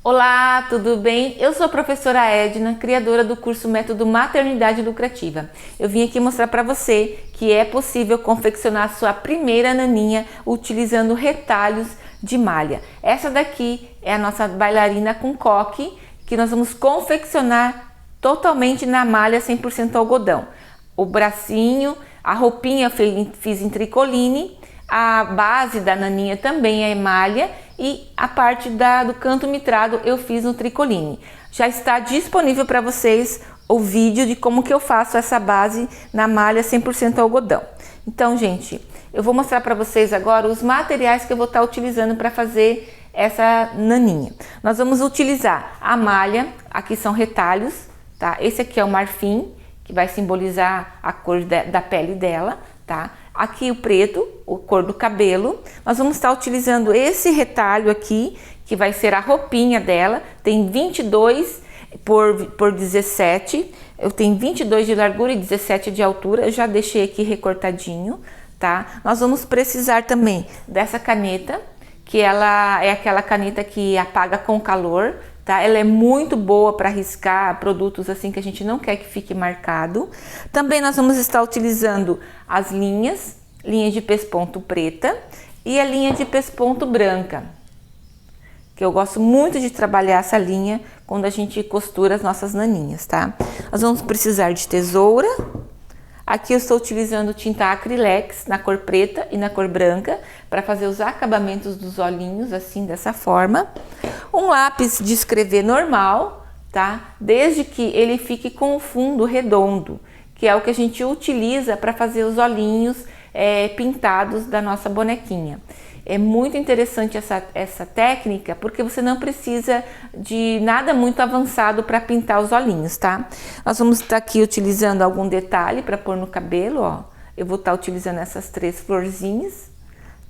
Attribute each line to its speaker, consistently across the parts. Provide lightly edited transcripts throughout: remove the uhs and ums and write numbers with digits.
Speaker 1: Olá, tudo bem? Eu sou a professora Edna, criadora do curso Método Maternidade Lucrativa. Eu vim aqui mostrar para você que é possível confeccionar sua primeira naninha utilizando retalhos de malha. Essa daqui é a nossa bailarina com coque, que nós vamos confeccionar totalmente na malha 100% algodão. O bracinho, a roupinha eu fiz em tricoline, a base da naninha também é malha e a parte do canto mitrado eu fiz no tricoline. Já está disponível para vocês o vídeo de como que eu faço essa base na malha 100% algodão. Então, gente, eu vou mostrar para vocês agora os materiais que eu vou estar utilizando para fazer essa naninha. Nós vamos utilizar a malha, aqui são retalhos, tá? Esse aqui é o marfim, que vai simbolizar a cor da pele dela, tá? Aqui o preto, a cor do cabelo. Nós vamos estar utilizando esse retalho aqui, que vai ser a roupinha dela. Tem 22 por 17. Eu tenho 22 de largura e 17 de altura. Eu já deixei aqui recortadinho, tá? Nós vamos precisar também dessa caneta, que ela é aquela caneta que apaga com calor, tá? Ela é muito boa para riscar produtos assim que a gente não quer que fique marcado. Também nós vamos estar utilizando as linha de pesponto preta e a linha de pesponto branca, que eu gosto muito de trabalhar essa linha quando a gente costura as nossas naninhas, tá? Nós vamos precisar de tesoura. Aqui eu estou utilizando tinta acrylex na cor preta e na cor branca para fazer os acabamentos dos olhinhos, assim, dessa forma. Um lápis de escrever normal, tá? Desde que ele fique com o fundo redondo, que é o que a gente utiliza para fazer os olhinhos pintados da nossa bonequinha. É muito interessante essa técnica, porque você não precisa de nada muito avançado para pintar os olhinhos, tá? Nós vamos estar aqui utilizando algum detalhe para pôr no cabelo, ó. Eu vou estar utilizando essas 3 florzinhas,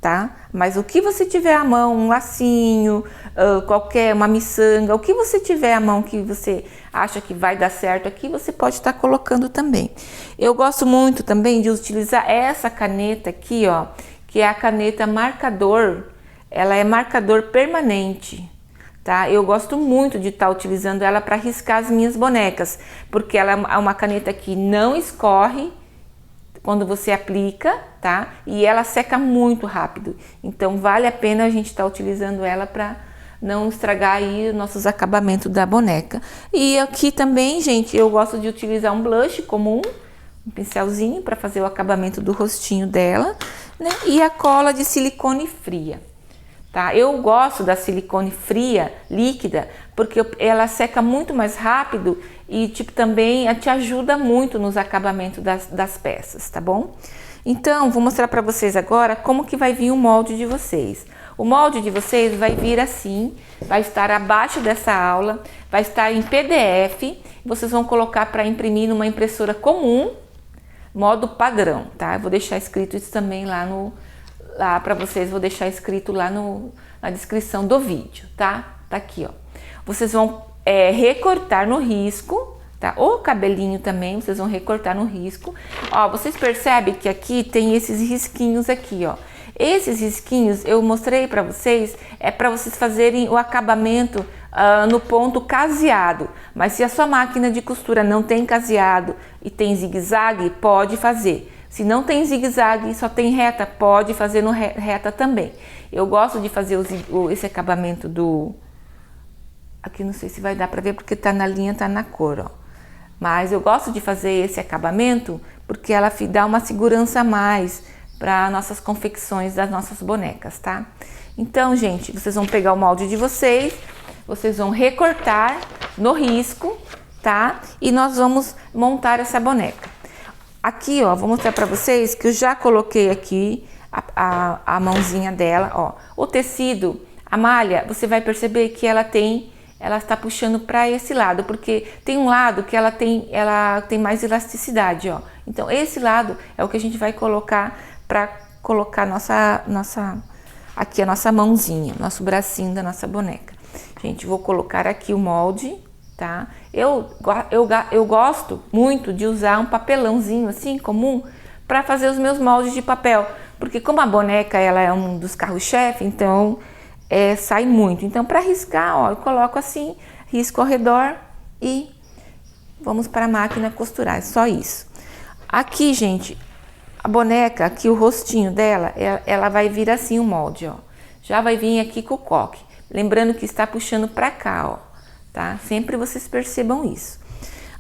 Speaker 1: tá? Mas o que você tiver à mão, um lacinho, uma miçanga, o que você tiver à mão que você acha que vai dar certo aqui, você pode estar colocando também. Eu gosto muito também de utilizar essa caneta aqui, ó, que é a caneta marcador. Ela é marcador permanente, tá? Eu gosto muito de estar utilizando ela para riscar as minhas bonecas, porque ela é uma caneta que não escorre quando você aplica, tá? E ela seca muito rápido. Então vale a pena a gente estar utilizando ela para não estragar aí os nossos acabamentos da boneca. E aqui também, gente, eu gosto de utilizar um blush comum, um pincelzinho para fazer o acabamento do rostinho dela, né? E a cola de silicone fria, tá? Eu gosto da silicone fria, líquida, porque ela seca muito mais rápido e também te ajuda muito nos acabamentos das peças, tá bom? Então, vou mostrar para vocês agora como que vai vir o molde de vocês. O molde de vocês vai vir assim, vai estar abaixo dessa aula, vai estar em PDF, vocês vão colocar para imprimir numa impressora comum, modo padrão, tá? Eu vou deixar escrito isso também lá para vocês, vou deixar escrito lá na descrição do vídeo, tá? Tá aqui, ó. Vocês vão recortar no risco, tá? O cabelinho também, vocês vão recortar no risco. Ó, vocês percebem que aqui tem esses risquinhos aqui, ó. Esses risquinhos eu mostrei para vocês, é para vocês fazerem o acabamento no ponto caseado. Mas se a sua máquina de costura não tem caseado e tem zigue-zague, pode fazer. Se não tem zigue-zague e só tem reta, pode fazer no reta também. Eu gosto de fazer esse acabamento aqui não sei se vai dar para ver porque tá na linha, tá na cor, ó. Mas eu gosto de fazer esse acabamento porque ela dá uma segurança a mais para nossas confecções das nossas bonecas, tá? Então, gente, vocês vão pegar o molde de vocês, vocês vão recortar no risco, tá? E nós vamos montar essa boneca. Aqui, ó, vou mostrar para vocês que eu já coloquei aqui a mãozinha dela, ó. O tecido, a malha, você vai perceber que ela está puxando para esse lado, porque tem um lado que ela tem mais elasticidade, ó. Então, esse lado é o que a gente vai colocar para colocar aqui a nossa mãozinha, nosso bracinho da nossa boneca. Gente, vou colocar aqui o molde, tá? Eu gosto muito de usar um papelãozinho assim, comum, para fazer os meus moldes de papel, porque como a boneca ela é um dos carros-chefe, então sai muito. Então, para riscar, ó, eu coloco assim, risco ao redor e vamos para a máquina costurar, é só isso. Aqui, gente, a boneca, aqui o rostinho dela, ela vai vir assim o molde, ó. Já vai vir aqui com o coque. Lembrando que está puxando para cá, ó, tá? Sempre vocês percebam isso.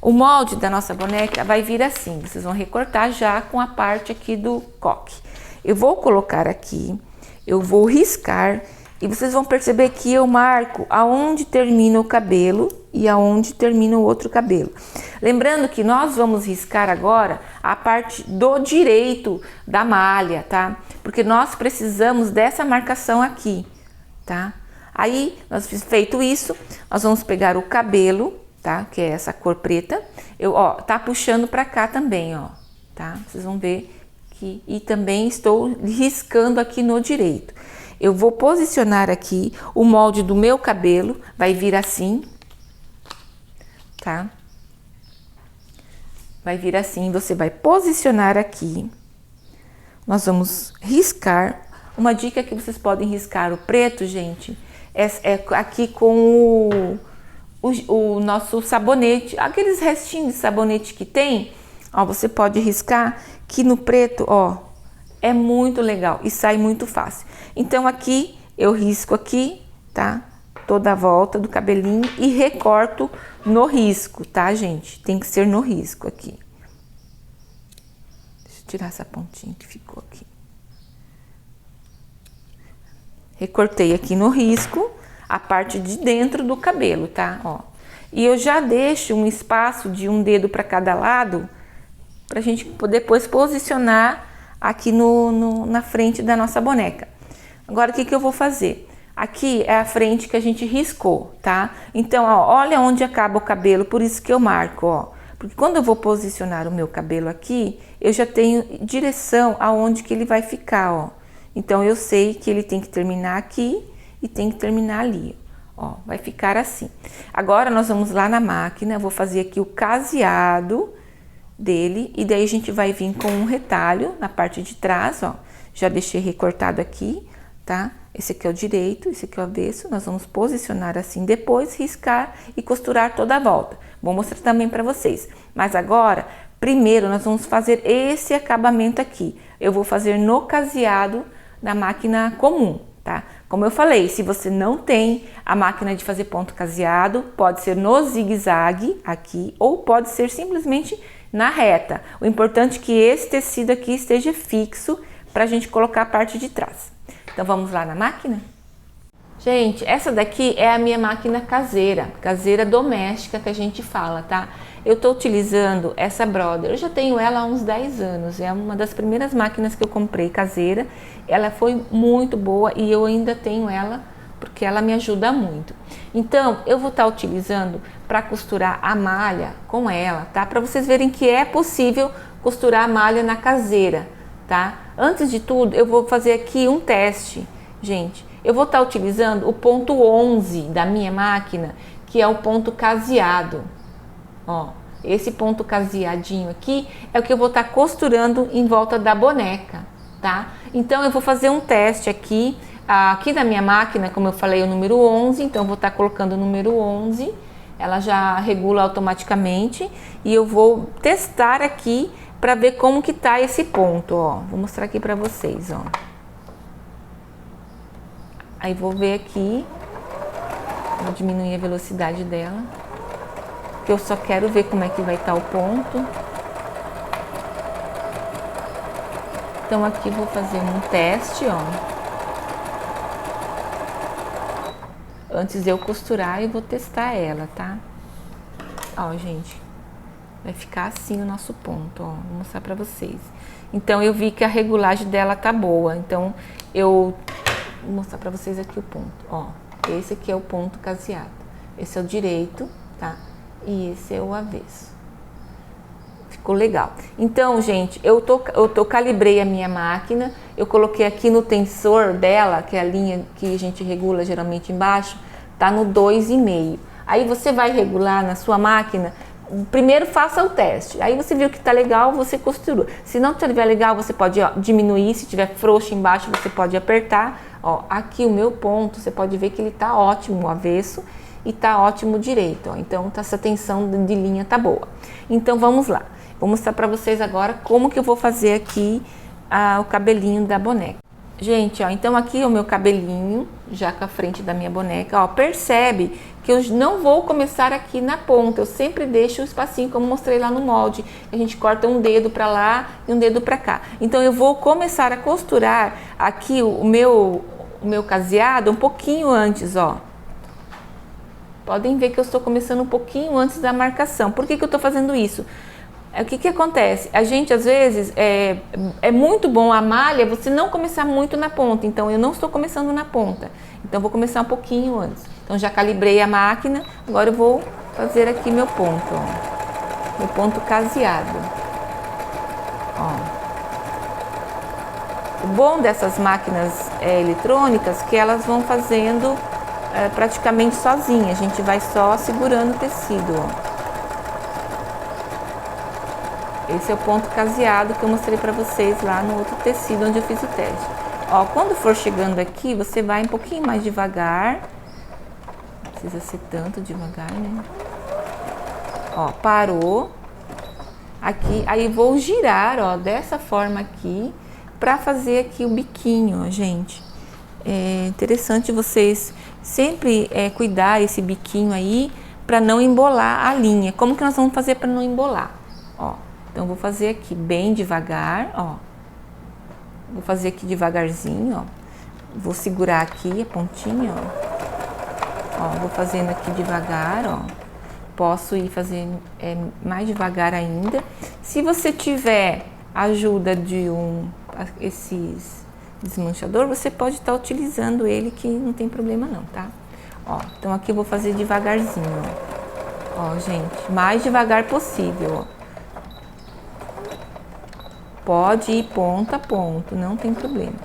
Speaker 1: O molde da nossa boneca vai vir assim, vocês vão recortar já com a parte aqui do coque. Eu vou colocar aqui, eu vou riscar e vocês vão perceber que eu marco aonde termina o cabelo e aonde termina o outro cabelo. Lembrando que nós vamos riscar agora a parte do direito da malha, tá? Porque nós precisamos dessa marcação aqui, tá? Aí, nós feito isso, nós vamos pegar o cabelo, tá? Que é essa cor preta. Tá puxando pra cá também, ó, tá? Vocês vão ver que... E também estou riscando aqui no direito. Eu vou posicionar aqui o molde do meu cabelo, vai vir assim, tá? Vai vir assim, você vai posicionar aqui. Nós vamos riscar. Uma dica que vocês podem riscar o preto, gente, é aqui com o nosso sabonete, aqueles restinhos de sabonete que tem, ó, você pode riscar que no preto, ó, é muito legal e sai muito fácil. Então aqui eu risco aqui, tá? Toda a volta do cabelinho e recorto no risco, tá, gente? Tem que ser no risco aqui. Deixa eu tirar essa pontinha que ficou aqui. Recortei aqui no risco a parte de dentro do cabelo, tá? Ó. E eu já deixo um espaço de um dedo para cada lado pra gente poder depois posicionar aqui na frente da nossa boneca. Agora, o que eu vou fazer? Aqui é a frente que a gente riscou, tá? Então, ó, olha onde acaba o cabelo, por isso que eu marco, ó. Porque quando eu vou posicionar o meu cabelo aqui, eu já tenho direção aonde que ele vai ficar, ó. Então, eu sei que ele tem que terminar aqui e tem que terminar ali, ó. Vai ficar assim. Agora, nós vamos lá na máquina, eu vou fazer aqui o caseado dele e daí a gente vai vir com um retalho na parte de trás, ó. Já deixei recortado aqui, tá? Esse aqui é o direito, esse aqui é o avesso. Nós vamos posicionar assim, depois riscar e costurar toda a volta. Vou mostrar também para vocês. Mas agora, primeiro nós vamos fazer esse acabamento aqui. Eu vou fazer no caseado da máquina comum, tá? Como eu falei, se você não tem a máquina de fazer ponto caseado, pode ser no zigue-zague aqui ou pode ser simplesmente na reta. O importante é que esse tecido aqui esteja fixo para a gente colocar a parte de trás. Então vamos lá na máquina? Gente, essa daqui é a minha máquina caseira doméstica que a gente fala, tá? Eu tô utilizando essa Brother, eu já tenho ela há uns 10 anos, é uma das primeiras máquinas que eu comprei caseira. Ela foi muito boa e eu ainda tenho ela porque ela me ajuda muito. Então, eu vou estar utilizando para costurar a malha com ela, tá? Para vocês verem que é possível costurar a malha na caseira, tá? Antes de tudo, eu vou fazer aqui um teste, gente. Eu vou estar utilizando o ponto 11 da minha máquina, que é o ponto caseado. Ó, esse ponto caseadinho aqui é o que eu vou estar costurando em volta da boneca, tá? Então, eu vou fazer um teste aqui. Aqui na minha máquina, como eu falei, é o número 11, então eu vou estar colocando o número 11, ela já regula automaticamente e eu vou testar aqui para ver como que tá esse ponto, ó. Vou mostrar aqui para vocês, ó. Aí vou ver aqui, vou diminuir a velocidade dela, porque eu só quero ver como é que vai estar o ponto. Então aqui vou fazer um teste, ó. Antes de eu costurar, eu vou testar ela, tá? Ó, gente, vai ficar assim o nosso ponto, ó. Vou mostrar pra vocês. Então, eu vi que a regulagem dela tá boa. Então, vou mostrar pra vocês aqui o ponto, ó. Esse aqui é o ponto caseado. Esse é o direito, tá? E esse é o avesso. Ficou legal. Então, gente, eu calibrei a minha máquina. Eu coloquei aqui no tensor dela, que é a linha que a gente regula geralmente embaixo, tá no 2,5. Aí você vai regular na sua máquina, primeiro faça o teste. Aí você viu que tá legal, você costurou. Se não estiver legal, você pode, ó, diminuir. Se tiver frouxo embaixo, você pode apertar. Ó, aqui o meu ponto, você pode ver que ele tá ótimo o avesso e tá ótimo direito, ó. Então essa tensão de linha tá boa. Então vamos lá, vou mostrar para vocês agora como que eu vou fazer aqui o cabelinho da boneca. Gente, ó, então aqui é o meu cabelinho, já com a frente da minha boneca, ó, percebe que eu não vou começar aqui na ponta, eu sempre deixo o espacinho como mostrei lá no molde, a gente corta um dedo para lá e um dedo para cá. Então eu vou começar a costurar aqui o meu caseado um pouquinho antes, ó. Podem ver que eu estou começando um pouquinho antes da marcação. Por que que eu estou fazendo isso? O que que acontece? A gente, às vezes, é muito bom a malha você não começar muito na ponta. Então, eu não estou começando na ponta. Então, eu vou começar um pouquinho antes. Então, já calibrei a máquina. Agora, eu vou fazer aqui meu ponto, ó. Meu ponto caseado. Ó. O bom dessas máquinas eletrônicas é que elas vão fazendo praticamente sozinha. A gente vai só segurando o tecido, ó. Esse é o ponto caseado que eu mostrei para vocês lá no outro tecido onde eu fiz o teste. Ó, quando for chegando aqui, você vai um pouquinho mais devagar. Não precisa ser tanto devagar, né? Ó, parou. Aqui, aí vou girar, ó, dessa forma aqui, para fazer aqui o biquinho, ó, gente. É interessante vocês sempre cuidar esse biquinho aí, para não embolar a linha. Como que nós vamos fazer para não embolar? Ó. Então, vou fazer aqui bem devagar, ó. Vou fazer aqui devagarzinho, ó. Vou segurar aqui a pontinha, ó. Ó, vou fazendo aqui devagar, ó. Posso ir fazendo mais devagar ainda. Se você tiver ajuda de esses desmanchador, você pode estar utilizando ele, que não tem problema não, tá? Ó, então aqui eu vou fazer devagarzinho, ó. Ó, gente, mais devagar possível, ó. Pode ir ponto a ponto, não tem problema.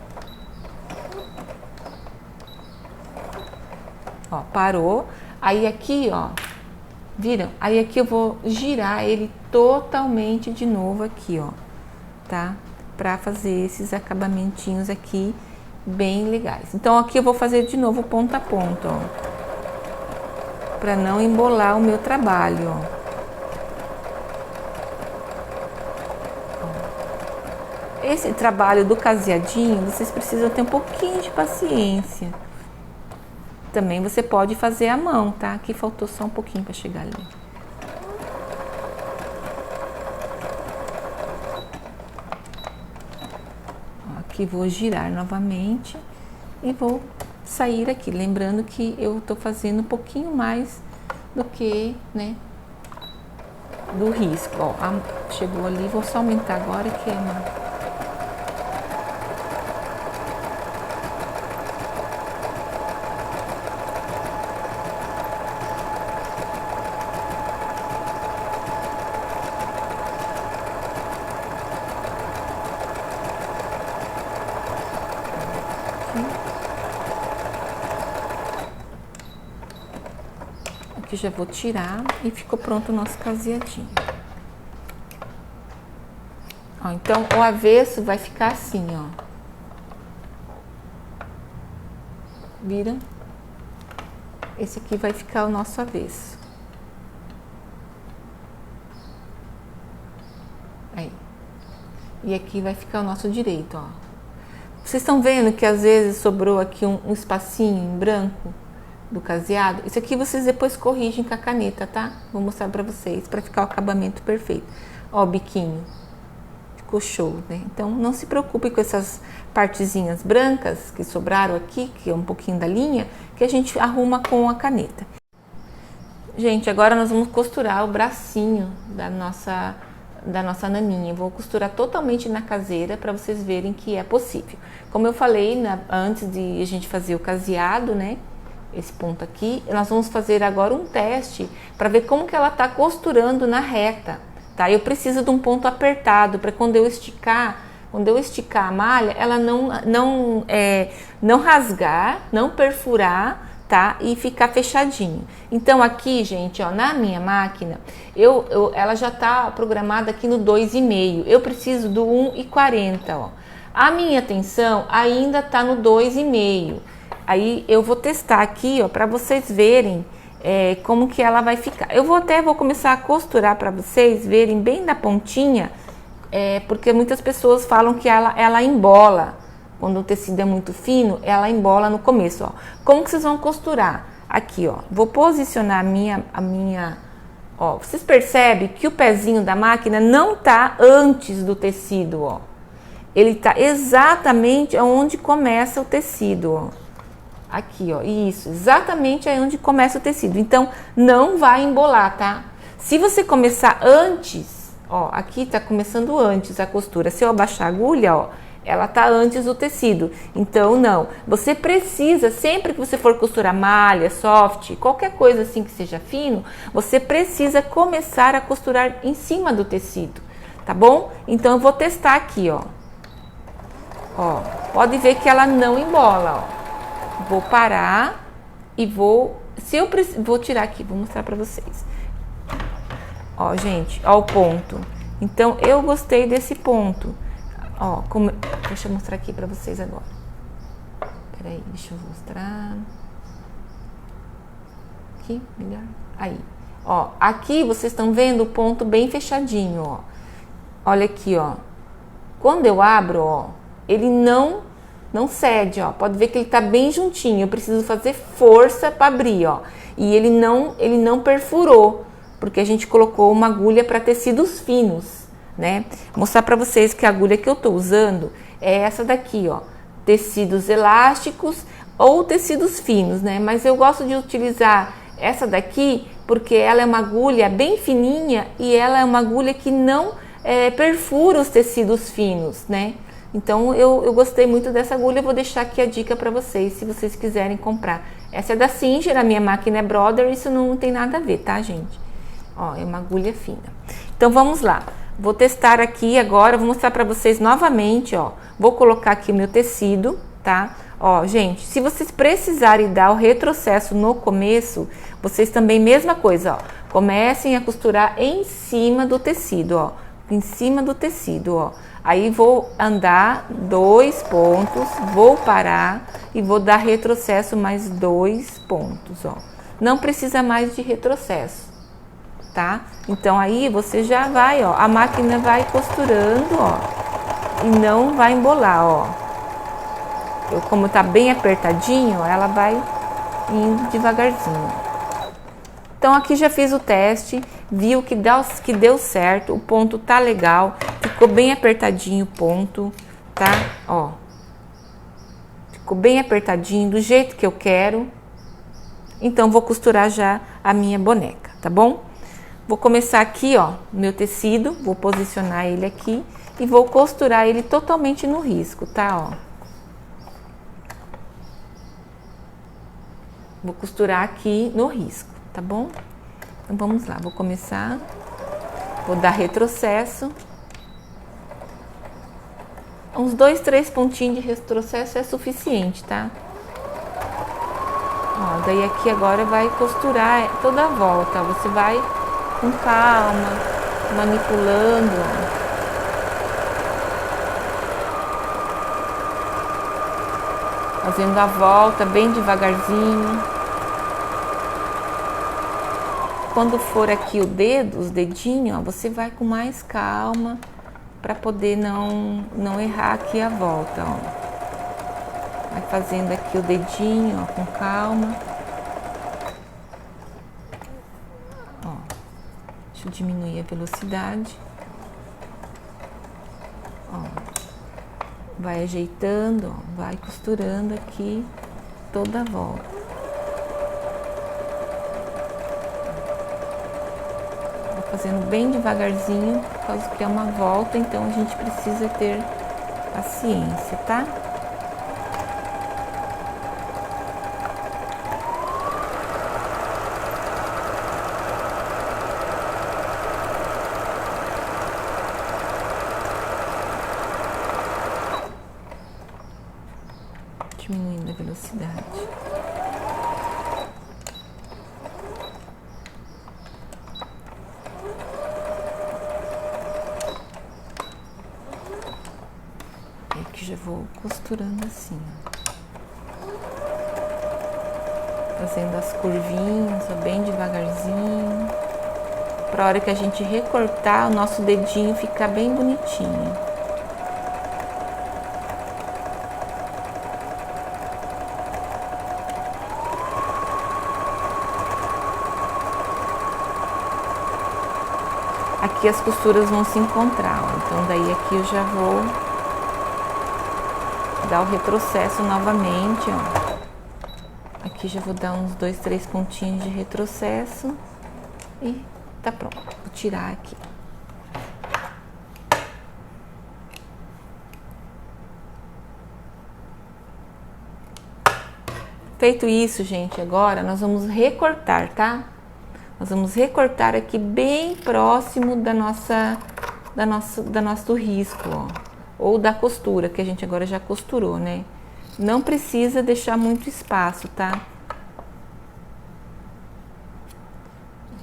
Speaker 1: Ó, parou. Aí aqui, ó, viram? Aí aqui eu vou girar ele totalmente de novo aqui, ó, tá? Pra fazer esses acabamentinhos aqui bem legais. Então aqui eu vou fazer de novo ponto a ponto, ó, pra não embolar o meu trabalho, ó. Esse trabalho do caseadinho, vocês precisam ter um pouquinho de paciência. Também você pode fazer à mão, tá? Aqui faltou só um pouquinho para chegar ali. Aqui vou girar novamente e vou sair aqui. Lembrando que eu tô fazendo um pouquinho mais do que, né, do risco. Ó, chegou ali, vou só aumentar agora que é uma... Aqui já vou tirar e ficou pronto o nosso caseadinho. Ó, então o avesso vai ficar assim, ó. Vira? Esse aqui vai ficar o nosso avesso. Aí. E aqui vai ficar o nosso direito, ó. Vocês estão vendo que às vezes sobrou aqui um espacinho em branco do caseado? Isso aqui vocês depois corrigem com a caneta, tá? Vou mostrar pra vocês, pra ficar o acabamento perfeito. Ó, o biquinho. Ficou show, né? Então, não se preocupe com essas partezinhas brancas que sobraram aqui, que é um pouquinho da linha, que a gente arruma com a caneta. Gente, agora nós vamos costurar o bracinho da nossa naninha. Vou costurar totalmente na caseira para vocês verem que é possível. Como eu falei antes de a gente fazer o caseado, né? Esse ponto aqui, nós vamos fazer agora um teste para ver como que ela tá costurando na reta, tá? Eu preciso de um ponto apertado para quando eu esticar a malha, ela não rasgar, não perfurar, tá? E ficar fechadinho. Então aqui, gente, ó, na minha máquina, ela já tá programada aqui no 2,5. Eu preciso do 1,40, ó. A minha tensão ainda tá no 2,5. Aí eu vou testar aqui, ó, para vocês verem como que ela vai ficar. Eu vou começar a costurar para vocês verem bem na pontinha, porque muitas pessoas falam que ela embola. Quando o tecido é muito fino, ela embola no começo, ó. Como que vocês vão costurar? Aqui, ó, vou posicionar a minha, ó, vocês percebem que o pezinho da máquina não tá antes do tecido, ó. Ele tá exatamente onde começa o tecido, ó. Aqui, ó, isso, exatamente aí onde começa o tecido. Então, não vai embolar, tá? Se você começar antes, ó, aqui tá começando antes a costura. Se eu abaixar a agulha, ó, ela tá antes do tecido. Então, não. Você precisa, sempre que você for costurar malha, soft, qualquer coisa assim que seja fino, você precisa começar a costurar em cima do tecido, tá bom? Então, eu vou testar aqui, ó. Ó, pode ver que ela não embola, ó. Vou parar e vou tirar aqui, vou mostrar pra vocês. Ó, gente, ó o ponto. Então, eu gostei desse ponto. Ó, deixa eu mostrar aqui pra vocês agora. Peraí, deixa eu mostrar. Aqui, melhor. Aí, ó, aqui vocês estão vendo o ponto bem fechadinho, ó. Olha aqui, ó. Quando eu abro, ó, ele não cede, ó. Pode ver que ele tá bem juntinho. Eu preciso fazer força para abrir, ó. E ele não perfurou, porque a gente colocou uma agulha para tecidos finos, né? Vou mostrar para vocês que a agulha que eu tô usando é essa daqui, ó. Tecidos elásticos ou tecidos finos, né? Mas eu gosto de utilizar essa daqui porque ela é uma agulha bem fininha e ela é uma agulha que não perfura os tecidos finos, né? Então, eu gostei muito dessa agulha, eu vou deixar aqui a dica para vocês, se vocês quiserem comprar. Essa é da Singer, a minha máquina é Brother, isso não tem nada a ver, tá, gente? Ó, é uma agulha fina. Então, vamos lá. Vou testar aqui agora, vou mostrar para vocês novamente, ó. Vou colocar aqui o meu tecido, tá? Ó, gente, se vocês precisarem dar o retrocesso no começo, vocês também, mesma coisa, ó. Comecem a costurar em cima do tecido, ó. Em cima do tecido, ó. Aí vou andar 2 pontos, vou parar e vou dar retrocesso mais 2 pontos, ó. Não precisa mais de retrocesso, tá? Então aí você já vai, ó, a máquina vai costurando, ó, e não vai embolar, ó. Como tá bem apertadinho, ela vai indo devagarzinho. Então aqui já fiz o teste, viu que deu certo, o ponto tá legal, ficou bem apertadinho o ponto, tá? Ó, ficou bem apertadinho, do jeito que eu quero. Então vou costurar já a minha boneca, tá bom? Vou começar aqui, ó, meu tecido, vou posicionar ele aqui e vou costurar ele totalmente no risco, tá? Ó. Vou costurar aqui no risco. Tá bom? Então vamos lá, vou começar, vou dar retrocesso, uns 2, 3 pontinhos de retrocesso é suficiente, tá? Ó, daí aqui agora vai costurar toda a volta, você vai com calma, manipulando, ó. Fazendo a volta bem devagarzinho. Quando for aqui o dedo, os dedinhos, ó, você vai com mais calma para poder não errar aqui a volta, ó. Vai fazendo aqui o dedinho, ó, com calma. Ó, deixa eu diminuir a velocidade. Ó, vai ajeitando, ó, vai costurando aqui toda a volta. Fazendo bem devagarzinho, por causa que é uma volta, então a gente precisa ter paciência, tá? Diminuindo a velocidade. já vou costurando assim, ó. Fazendo as curvinhas, ó, bem devagarzinho. Pra hora que a gente recortar, o nosso dedinho ficar bem bonitinho. Aqui as costuras vão se encontrar, ó. Então daí aqui eu já vou dar o retrocesso novamente, ó. Aqui já vou dar uns 2, 3 pontinhos de retrocesso e tá pronto. Vou tirar aqui. Feito isso, gente, agora nós vamos recortar, tá? Nós vamos recortar aqui bem próximo do nosso risco, ó, ou da costura, que a gente agora já costurou, né? Não precisa deixar muito espaço, tá?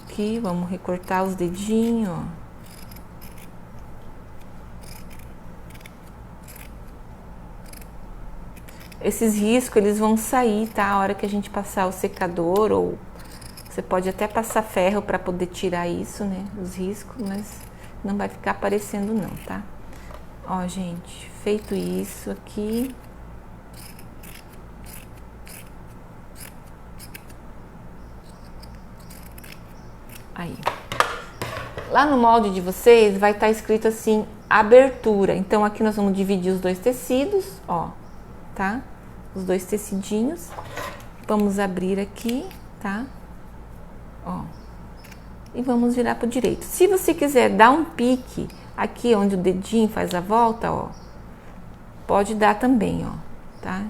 Speaker 1: Aqui, vamos recortar os dedinhos, ó. Esses riscos, eles vão sair, tá? A hora que a gente passar o secador, ou você pode até passar ferro para poder tirar isso, né? Os riscos, mas não vai ficar aparecendo não, tá? Ó, gente, feito isso aqui. Aí. Lá no molde de vocês vai estar escrito assim, abertura. Então aqui nós vamos dividir os dois tecidos, ó, tá? Os dois tecidinhos. Vamos abrir aqui, tá? Ó, e vamos virar pro direito. Se você quiser dar um pique aqui onde o dedinho faz a volta, ó, pode dar também, ó, tá?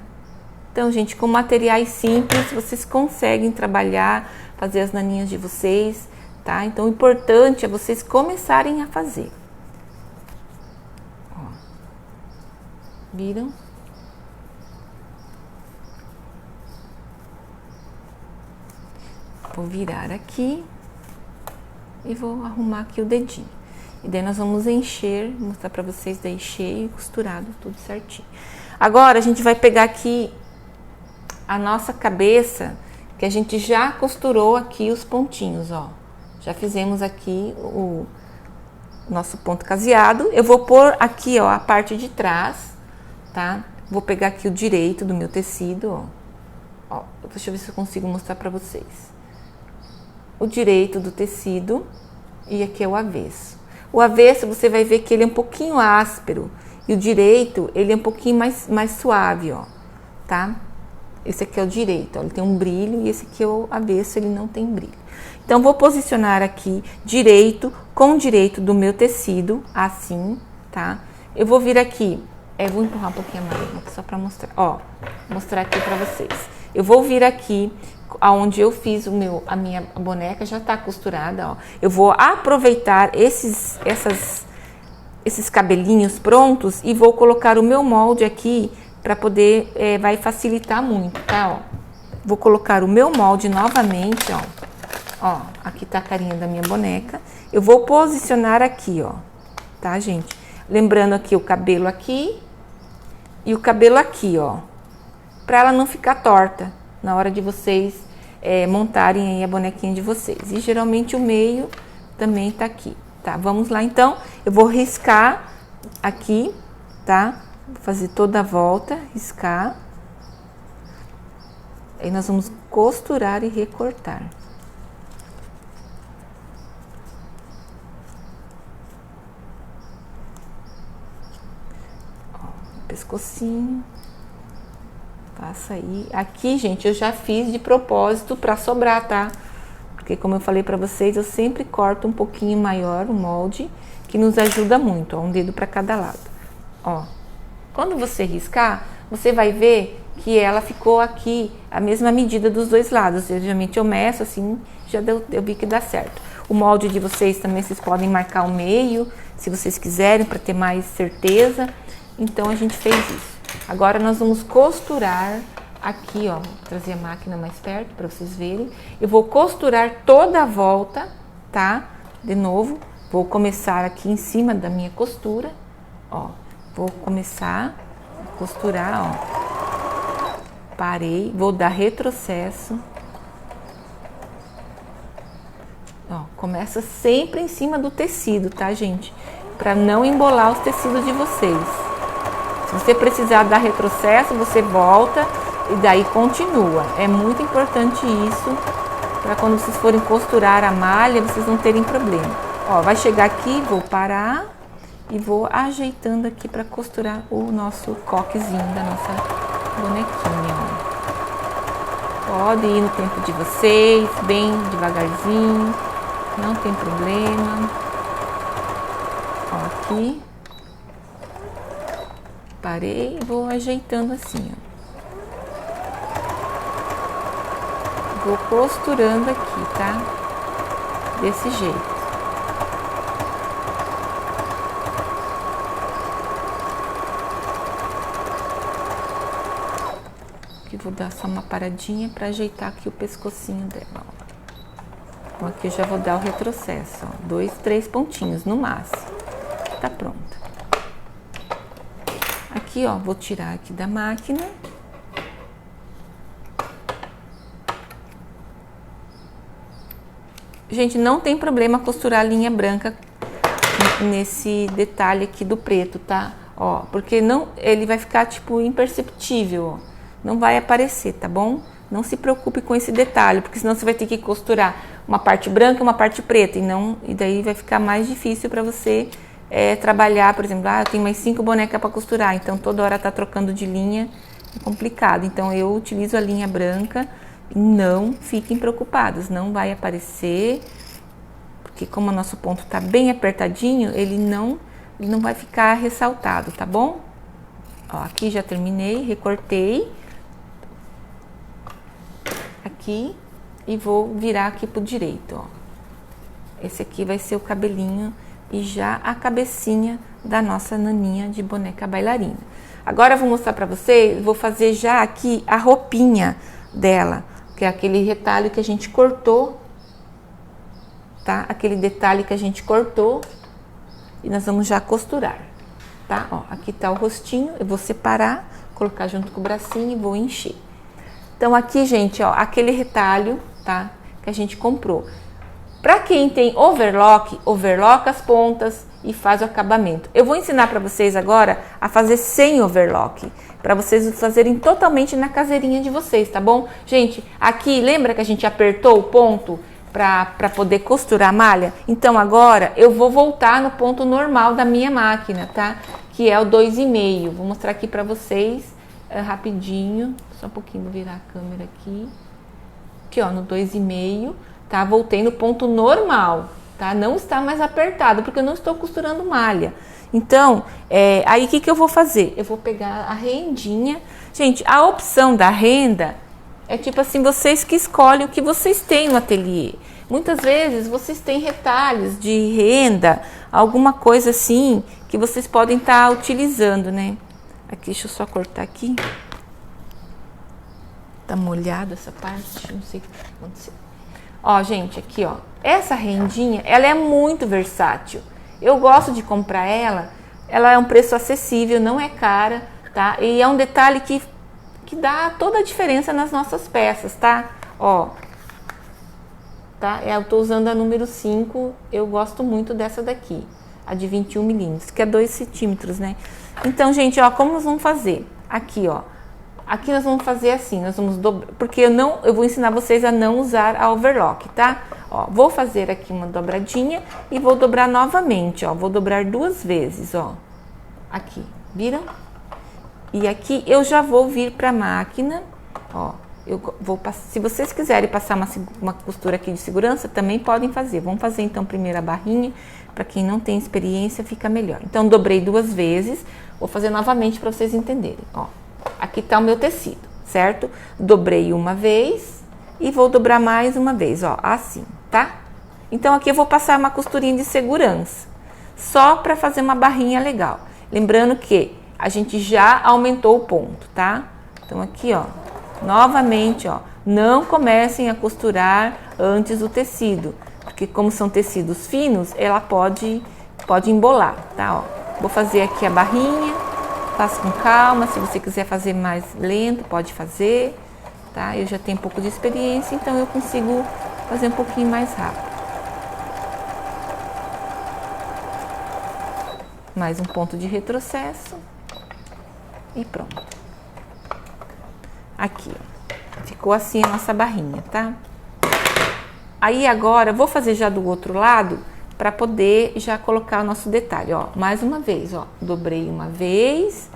Speaker 1: Então, gente, com materiais simples, vocês conseguem trabalhar, fazer as naninhas de vocês, tá? Então, o importante é vocês começarem a fazer. Ó, viram? Vou virar aqui e vou arrumar aqui o dedinho. E daí nós vamos encher, mostrar pra vocês daí cheio e costurado, tudo certinho. Agora a gente vai pegar aqui a nossa cabeça, que a gente já costurou aqui os pontinhos, ó. Já fizemos aqui o nosso ponto caseado. Eu vou pôr aqui, ó, a parte de trás, tá? Vou pegar aqui o direito do meu tecido, ó. Ó, deixa eu ver se eu consigo mostrar pra vocês. O direito do tecido e aqui é o avesso. O avesso você vai ver que ele é um pouquinho áspero e o direito ele é um pouquinho mais suave, ó, tá? Esse aqui é o direito, ó, ele tem um brilho e esse aqui é o avesso, ele não tem brilho. Então vou posicionar aqui direito com o direito do meu tecido, assim, tá? Eu vou vir aqui, vou empurrar um pouquinho a máquina só para mostrar, ó, mostrar aqui para vocês. Eu vou vir aqui aonde eu fiz a minha boneca, já tá costurada, ó. Eu vou aproveitar esses cabelinhos prontos e vou colocar o meu molde aqui para poder, vai facilitar muito, tá, ó. Vou colocar o meu molde novamente, ó. Ó, aqui tá a carinha da minha boneca. Eu vou posicionar aqui, ó, tá, gente? Lembrando aqui o cabelo aqui e o cabelo aqui, ó, para ela não ficar torta na hora de vocês montarem aí a bonequinha de vocês. E geralmente o meio também tá aqui, tá? Vamos lá então, eu vou riscar aqui, tá? Vou fazer toda a volta, riscar. Aí nós vamos costurar e recortar. Ó, pescocinho. Passa aí. Aqui, gente, eu já fiz de propósito para sobrar, tá? Porque como eu falei para vocês, eu sempre corto um pouquinho maior o molde, que nos ajuda muito, ó, um dedo para cada lado. Ó, quando você riscar, você vai ver que ela ficou aqui a mesma medida dos dois lados. Geralmente eu meço assim, eu vi que dá certo. O molde de vocês também, vocês podem marcar o meio, se vocês quiserem, para ter mais certeza. Então a gente fez isso. Agora nós vamos costurar aqui, ó, vou trazer a máquina mais perto para vocês verem. Eu vou costurar toda a volta, tá? De novo, vou começar aqui em cima da minha costura, ó. Vou começar costurar, ó. Parei, vou dar retrocesso. Ó, começa sempre em cima do tecido, tá, gente? Para não embolar os tecidos de vocês. Se você precisar dar retrocesso, você volta e daí continua. É muito importante isso, para quando vocês forem costurar a malha, vocês não terem problema. Ó, vai chegar aqui, vou parar e vou ajeitando aqui para costurar o nosso coquezinho da nossa bonequinha, ó. Pode ir no tempo de vocês, bem devagarzinho, não tem problema. Ó, aqui. Parei e vou ajeitando assim, ó. Vou costurando aqui, tá? Desse jeito. Aqui vou dar só uma paradinha para ajeitar aqui o pescocinho dela, ó. Então, aqui eu já vou dar o retrocesso, ó. 2, 3 pontinhos no máximo. Tá pronta. Aqui, ó, vou tirar aqui da máquina. Gente, não tem problema costurar a linha branca nesse detalhe aqui do preto, tá? Ó, porque não, ele vai ficar, tipo, imperceptível, ó. Não vai aparecer, tá bom? Não se preocupe com esse detalhe, porque senão você vai ter que costurar uma parte branca e uma parte preta, e daí vai ficar mais difícil para você trabalhar, por exemplo, eu tenho mais 5 bonecas para costurar, então toda hora tá trocando de linha, é complicado. Então eu utilizo a linha branca. Não fiquem preocupados, não vai aparecer, porque como o nosso ponto tá bem apertadinho, ele não vai ficar ressaltado, tá bom? Ó, aqui já terminei, recortei aqui e vou virar aqui pro direito, ó. Esse aqui vai ser o cabelinho e já a cabecinha da nossa naninha de boneca bailarina. Agora eu vou mostrar pra vocês, vou fazer já aqui a roupinha dela, que é aquele retalho que a gente cortou, tá? Aquele detalhe que a gente cortou e nós vamos já costurar, tá? Ó, aqui tá o rostinho, eu vou separar, colocar junto com o bracinho e vou encher. Então aqui, gente, ó, aquele retalho, tá? Que a gente comprou. Pra quem tem overlock, overlocka as pontas e faz o acabamento. Eu vou ensinar pra vocês agora a fazer sem overlock, para vocês fazerem totalmente na caseirinha de vocês, tá bom? Gente, aqui, lembra que a gente apertou o ponto para poder costurar a malha? Então agora eu vou voltar no ponto normal da minha máquina, tá? Que é o 2,5. Vou mostrar aqui para vocês rapidinho. Só um pouquinho, vou virar a câmera aqui. Aqui, ó, no 2,5, tá? Voltei no ponto normal, tá? Não está mais apertado, porque eu não estou costurando malha. Então, aí o que eu vou fazer? Eu vou pegar a rendinha. Gente, a opção da renda é tipo assim, vocês que escolhem o que vocês têm no ateliê. Muitas vezes vocês têm retalhos de renda, alguma coisa assim, que vocês podem estar utilizando, né? Aqui, deixa eu só cortar aqui. Tá molhado essa parte, não sei o que aconteceu. Ó, gente, aqui, ó. Essa rendinha, ela é muito versátil. Eu gosto de comprar ela é um preço acessível, não é cara, tá? E é um detalhe que dá toda a diferença nas nossas peças, tá? Ó, tá? Eu tô usando a número 5, eu gosto muito dessa daqui, a de 21 milímetros, que é 2 centímetros, né? Então, gente, ó, como nós vamos fazer? Aqui, ó. Aqui nós vamos fazer assim, nós vamos dobrar, porque eu vou ensinar vocês a não usar a overlock, tá? Ó, vou fazer aqui uma dobradinha e vou dobrar novamente, ó. Vou dobrar 2 vezes, ó. Aqui, viram? E aqui eu já vou vir pra máquina, ó. Se vocês quiserem passar uma costura aqui de segurança, também podem fazer. Vamos fazer então primeiro a barrinha, para quem não tem experiência fica melhor. Então dobrei 2 vezes, vou fazer novamente para vocês entenderem, ó. Aqui tá o meu tecido, certo? Dobrei uma vez e vou dobrar mais uma vez, ó, assim, tá? Então aqui eu vou passar uma costurinha de segurança, só para fazer uma barrinha legal. Lembrando que a gente já aumentou o ponto, tá? Então aqui, ó, novamente, ó, não comecem a costurar antes do tecido, porque como são tecidos finos, ela pode embolar, tá? Ó, vou fazer aqui a barrinha Faça com calma, se você quiser fazer mais lento, pode fazer, tá? Eu já tenho um pouco de experiência, então eu consigo fazer um pouquinho mais rápido. Mais um ponto de retrocesso e pronto. Aqui, ó. Ficou assim a nossa barrinha, tá? Aí agora, vou fazer já do outro lado para poder já colocar o nosso detalhe, ó. Mais uma vez, ó. Dobrei uma vez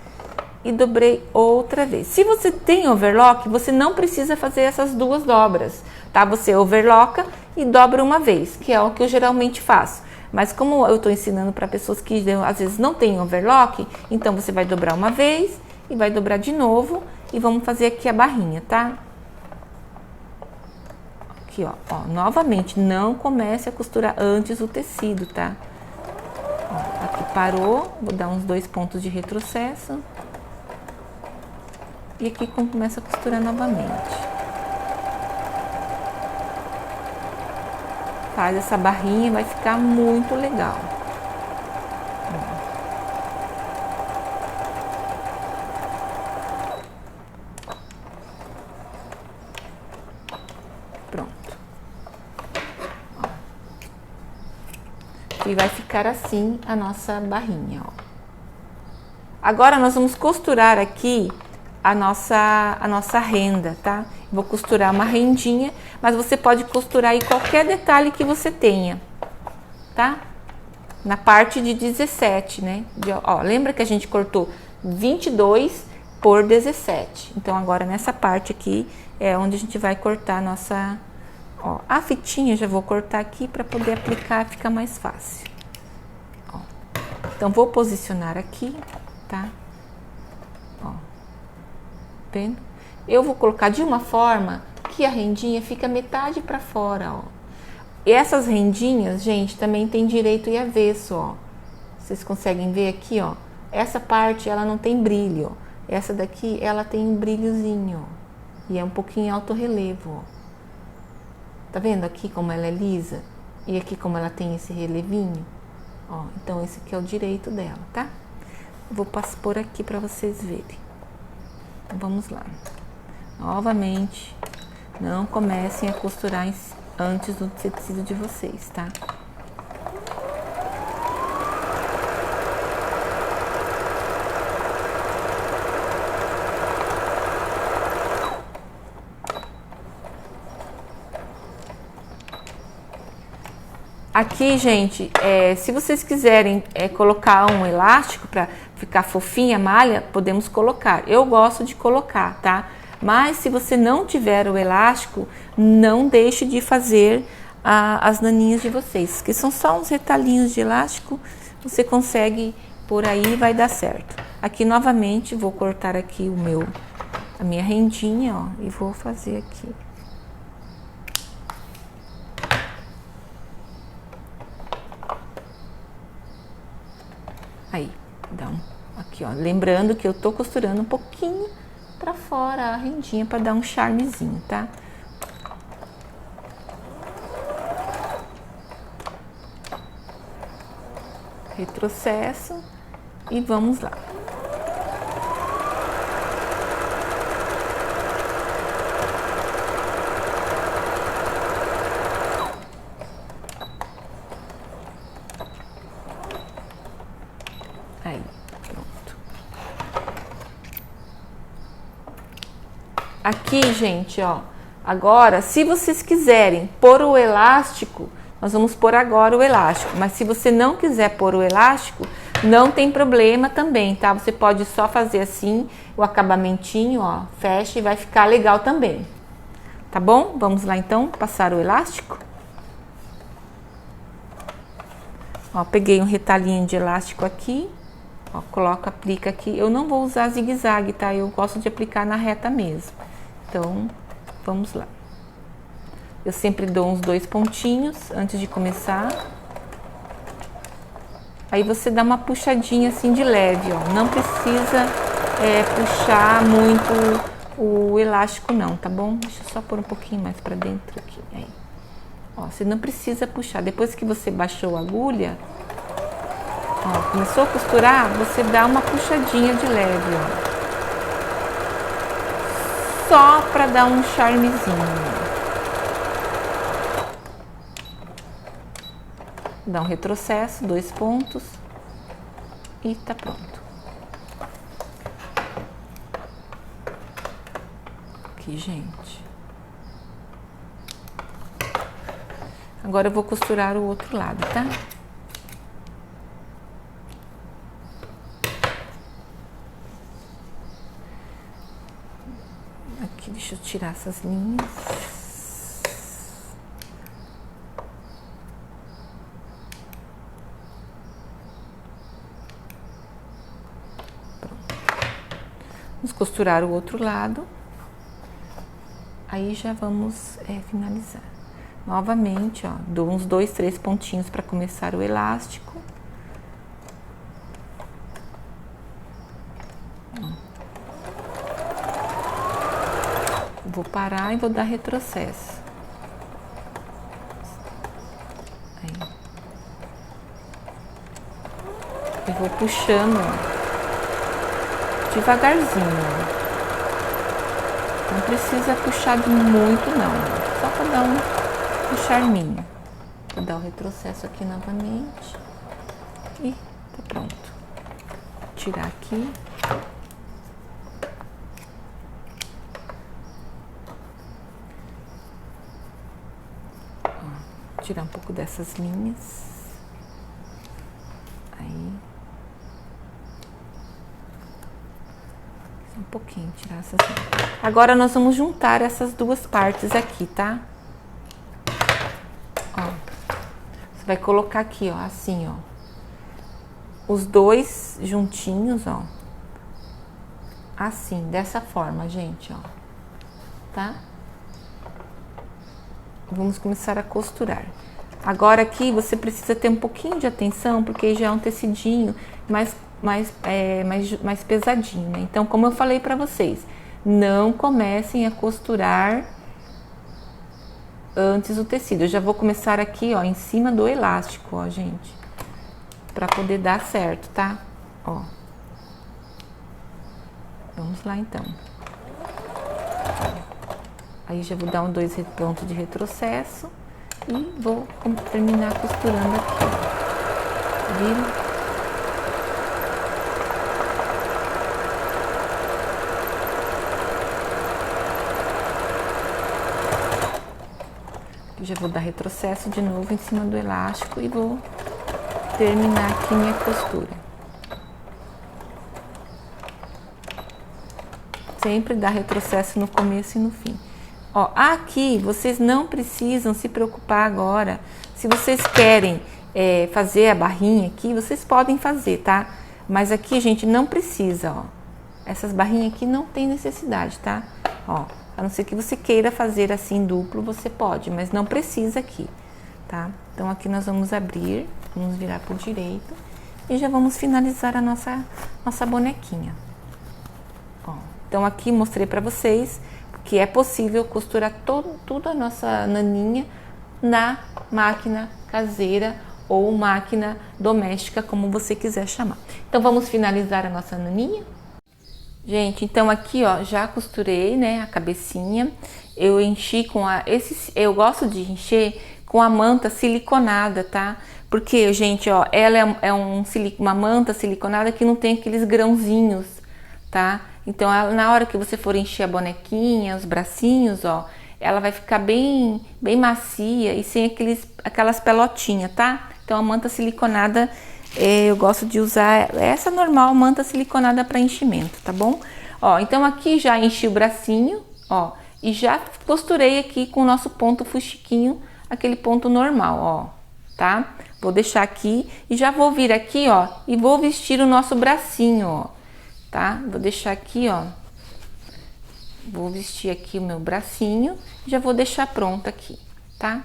Speaker 1: e dobrei outra vez. Se você tem overlock, você não precisa fazer essas duas dobras, tá? Você overlocka e dobra uma vez, que é o que eu geralmente faço. Mas como eu estou ensinando para pessoas que às vezes não tem overlock, então você vai dobrar uma vez e vai dobrar de novo e vamos fazer aqui a barrinha, tá? Aqui, ó, novamente, não comece a costurar antes o tecido, tá? Ó, aqui parou, vou dar uns 2 pontos de retrocesso. E aqui começa a costurar novamente. Faz essa barrinha, vai ficar muito legal. Pronto. E vai ficar assim a nossa barrinha, ó. Agora nós vamos costurar aqui a nossa renda, tá? Vou costurar uma rendinha, mas você pode costurar aí qualquer detalhe que você tenha, tá? Na parte de 17, né? Ó, lembra que a gente cortou 22 por 17. Então, agora nessa parte aqui é onde a gente vai cortar a nossa... Ó, a fitinha eu já vou cortar aqui para poder aplicar, fica mais fácil. Ó. Então, vou posicionar aqui, tá? Ó. Vendo? Eu vou colocar de uma forma que a rendinha fica metade para fora, ó. E essas rendinhas, gente, também tem direito e avesso, ó. Vocês conseguem ver aqui, ó. Essa parte, ela não tem brilho, ó. Essa daqui, ela tem um brilhozinho, ó. E é um pouquinho alto relevo, ó. Tá vendo aqui como ela é lisa? E aqui como ela tem esse relevinho? Ó, então esse aqui é o direito dela, tá? Vou pôr aqui para vocês verem. Então, vamos lá. Novamente, não comecem a costurar antes do tecido de vocês, tá? Aqui, gente, se vocês quiserem colocar um elástico para ficar fofinha a malha, podemos colocar. Eu gosto de colocar, tá? Mas se você não tiver o elástico, não deixe de fazer as naninhas de vocês, que são só uns retalhinhos de elástico, você consegue por aí, vai dar certo. Aqui novamente vou cortar aqui a minha rendinha, ó, e vou fazer aqui. Aí, aqui, ó, lembrando que eu tô costurando um pouquinho pra fora a rendinha para dar um charmezinho, tá? Retrocesso e vamos lá. Aí, pronto. Aqui, gente, ó, agora, se vocês quiserem pôr o elástico, nós vamos pôr agora o elástico, mas se você não quiser pôr o elástico, não tem problema também, tá? Você pode só fazer assim, o acabamentinho, ó, fecha e vai ficar legal também, tá bom? Vamos lá então, passar o elástico. Ó, peguei um retalhinho de elástico aqui, ó, coloca, aplica aqui. Eu não vou usar zigue-zague, tá? Eu gosto de aplicar na reta mesmo. Então, vamos lá. Eu sempre dou uns 2 pontinhos antes de começar. Aí você dá uma puxadinha assim de leve, ó. Não precisa puxar muito o elástico não, tá bom? Deixa eu só pôr um pouquinho mais pra dentro aqui. Aí. Ó, você não precisa puxar. Depois que você baixou a agulha, Ó, começou a costurar, você dá uma puxadinha de leve, ó. Só para dar um charmezinho. Dá um retrocesso, 2 pontos e tá pronto. Aqui, gente. Agora eu vou costurar o outro lado, tá? Aqui, deixa eu tirar essas linhas. Vamos costurar o outro lado, aí já vamos finalizar. Novamente, ó, dou uns 2, 3 pontinhos para começar o elástico. Vou parar e vou dar retrocesso. Aí. E vou puxando, ó. Devagarzinho. Não precisa puxar de muito não, só para dar um charminho. Vou dar o retrocesso aqui novamente e tá pronto. Vou tirar aqui. Ó, tirar um pouco dessas linhas. Aí. Um pouquinho, tirar essas. Agora nós vamos juntar essas duas partes aqui, tá? Ó, você vai colocar aqui, ó, assim, ó, os dois juntinhos, ó, assim, dessa forma, gente, ó, tá? Vamos começar a costurar. Agora aqui você precisa ter um pouquinho de atenção, porque já é um tecidinho mais pesadinho, né? Então, como eu falei pra vocês, não comecem a costurar antes o tecido. Eu já vou começar aqui, ó, em cima do elástico, ó, gente, pra poder dar certo, tá? Ó. Vamos lá, então. Aí já vou dar um 2 pontos de retrocesso e vou terminar costurando aqui, ó. Viram? Já vou dar retrocesso de novo em cima do elástico e vou terminar aqui minha costura. Sempre dá retrocesso no começo e no fim. Ó, aqui vocês não precisam se preocupar agora. Se vocês querem fazer a barrinha aqui, vocês podem fazer, tá? Mas aqui, gente, não precisa, ó. Essas barrinhas aqui não tem necessidade, tá? Ó. A não ser que você queira fazer assim duplo, você pode, mas não precisa aqui, tá? Então aqui nós vamos abrir, vamos virar pro direito e já vamos finalizar a nossa bonequinha. Ó, então aqui mostrei pra vocês que é possível costurar tudo a nossa naninha na máquina caseira ou máquina doméstica, como você quiser chamar. Então vamos finalizar a nossa naninha? Gente, então aqui, ó, já costurei, né, a cabecinha. Eu enchi com eu gosto de encher com a manta siliconada, tá? Porque, gente, ó, ela é uma manta siliconada que não tem aqueles grãozinhos, tá? Então, na hora que você for encher a bonequinha, os bracinhos, ó, ela vai ficar bem macia e sem aquelas pelotinhas, tá? Então, a manta siliconada, eu gosto de usar essa normal, manta siliconada para enchimento, tá bom? Ó, então aqui já enchi o bracinho, ó, e já costurei aqui com o nosso ponto fuxiquinho, aquele ponto normal, ó, tá? Vou deixar aqui e já vou vir aqui, ó, e vou vestir o nosso bracinho, ó, tá? Vou deixar aqui, ó, vou vestir aqui o meu bracinho, já vou deixar pronto aqui, tá?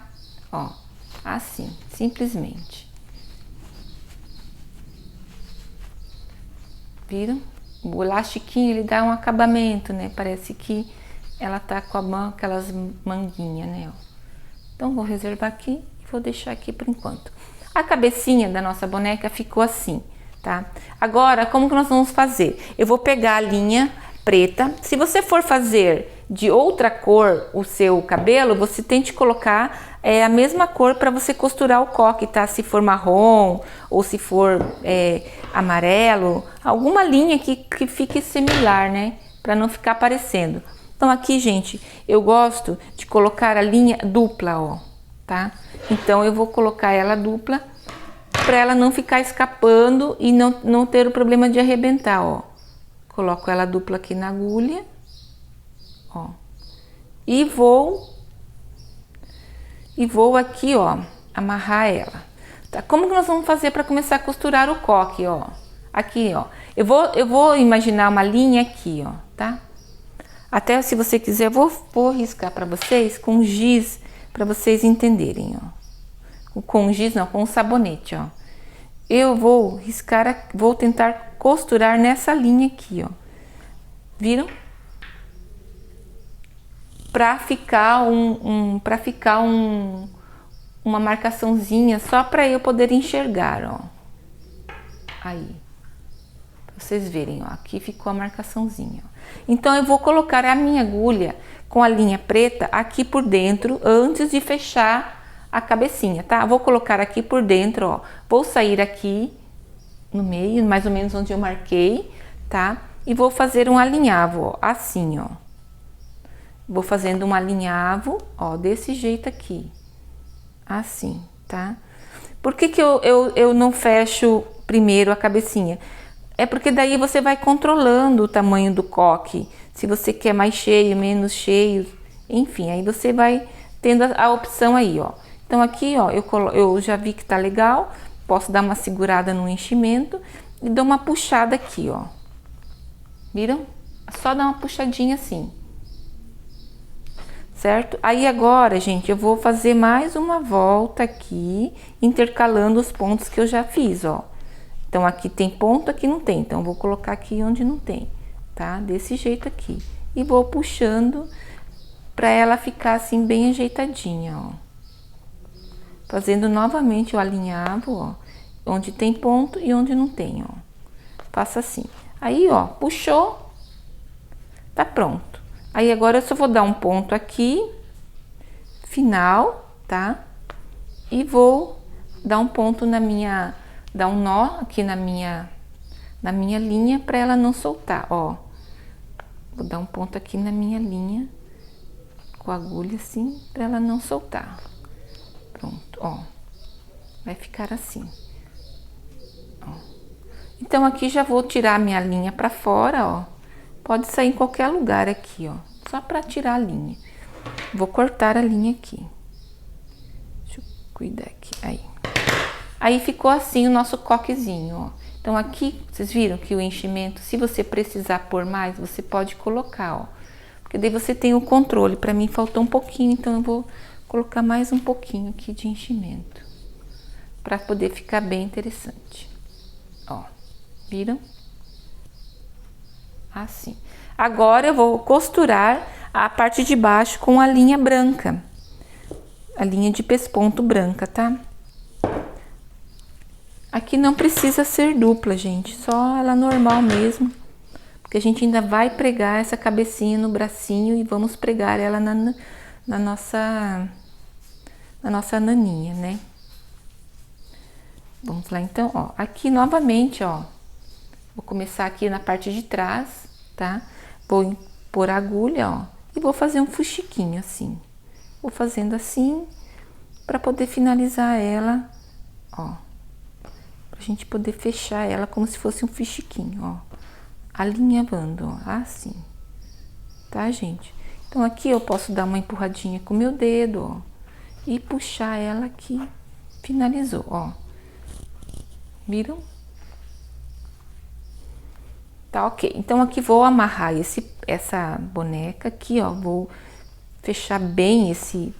Speaker 1: Ó, assim, simplesmente. Viram? O elastiquinho, ele dá um acabamento, né? Parece que ela tá com aquelas manguinhas, né? Ó. Então, vou reservar aqui e vou deixar aqui por enquanto. A cabecinha da nossa boneca ficou assim, tá? Agora, como que nós vamos fazer? Eu vou pegar a linha preta. Se você for fazer de outra cor o seu cabelo, você tente colocar a mesma cor para você costurar o coque, tá? Se for marrom ou se for amarelo, alguma linha que fique similar, né? Para não ficar aparecendo. Então aqui, gente, eu gosto de colocar a linha dupla, ó, tá? Então eu vou colocar ela dupla para ela não ficar escapando e não ter o problema de arrebentar, ó. Coloco ela dupla aqui na agulha, ó. E vou aqui, ó, amarrar ela. Tá? Como que nós vamos fazer para começar a costurar o coque, ó? Aqui, ó. Eu vou imaginar uma linha aqui, ó, tá? Até se você quiser, eu vou riscar para vocês com giz, para vocês entenderem, ó. Com giz não, com sabonete, ó. Eu vou riscar, vou tentar costurar nessa linha aqui, ó. Viram? Para ficar uma marcaçãozinha só para eu poder enxergar, ó. Aí. Pra vocês verem, ó, aqui ficou a marcaçãozinha, ó. Então eu vou colocar a minha agulha com a linha preta aqui por dentro antes de fechar a cabecinha, tá? Vou colocar aqui por dentro, ó. Vou sair aqui no meio, mais ou menos onde eu marquei, tá? E vou fazer um alinhavo, ó, assim, ó. Vou fazendo um alinhavo, ó, desse jeito aqui. Assim, tá? Por que que eu não fecho primeiro a cabecinha? É porque daí você vai controlando o tamanho do coque. Se você quer mais cheio, menos cheio, enfim, aí você vai tendo a opção aí, ó. Então aqui, ó, eu já vi que tá legal. Posso dar uma segurada no enchimento e dou uma puxada aqui, ó. Viram? Só dar uma puxadinha assim. Certo? Aí agora, gente, eu vou fazer mais uma volta aqui, intercalando os pontos que eu já fiz, ó. Então aqui tem ponto, aqui não tem, então eu vou colocar aqui onde não tem, tá? Desse jeito aqui. E vou puxando pra ela ficar assim bem ajeitadinha, ó. Fazendo novamente o alinhavo, ó, onde tem ponto e onde não tem, ó. Faço assim. Aí, ó, puxou, tá pronto. Aí agora eu só vou dar um ponto aqui, final, tá? E vou dar um ponto dar um nó aqui na minha linha para ela não soltar, ó. Vou dar um ponto aqui na minha linha com a agulha assim para ela não soltar. Pronto, ó. Vai ficar assim. Ó. Então aqui já vou tirar a minha linha para fora, ó. Pode sair em qualquer lugar aqui, ó. Só para tirar a linha. Vou cortar a linha aqui. Deixa eu cuidar aqui. Aí. Aí ficou assim o nosso coquezinho, ó. Então aqui, vocês viram que o enchimento, se você precisar pôr mais, você pode colocar, ó. Porque daí você tem o controle. Para mim faltou um pouquinho, então eu vou colocar mais um pouquinho aqui de enchimento. Para poder ficar bem interessante. Ó, viram? Assim. Agora eu vou costurar a parte de baixo com a linha branca. A linha de pesponto branca, tá? Aqui não precisa ser dupla, gente. Só ela normal mesmo. Porque a gente ainda vai pregar essa cabecinha no bracinho e vamos pregar ela na nossa naninha, né? Vamos lá então, ó. Aqui novamente, ó. Vou começar aqui na parte de trás, tá? Vou pôr a agulha, ó. E vou fazer um fuxiquinho assim. Vou fazendo assim para poder finalizar ela, ó. Pra gente poder fechar ela como se fosse um fuxiquinho, ó. Alinhavando, ó. Assim. Tá, gente? Então aqui eu posso dar uma empurradinha com o meu dedo, ó. E puxar ela aqui. Finalizou, ó. Viram? Tá, ok. Então aqui vou amarrar essa boneca aqui, ó. Vou fechar bem esse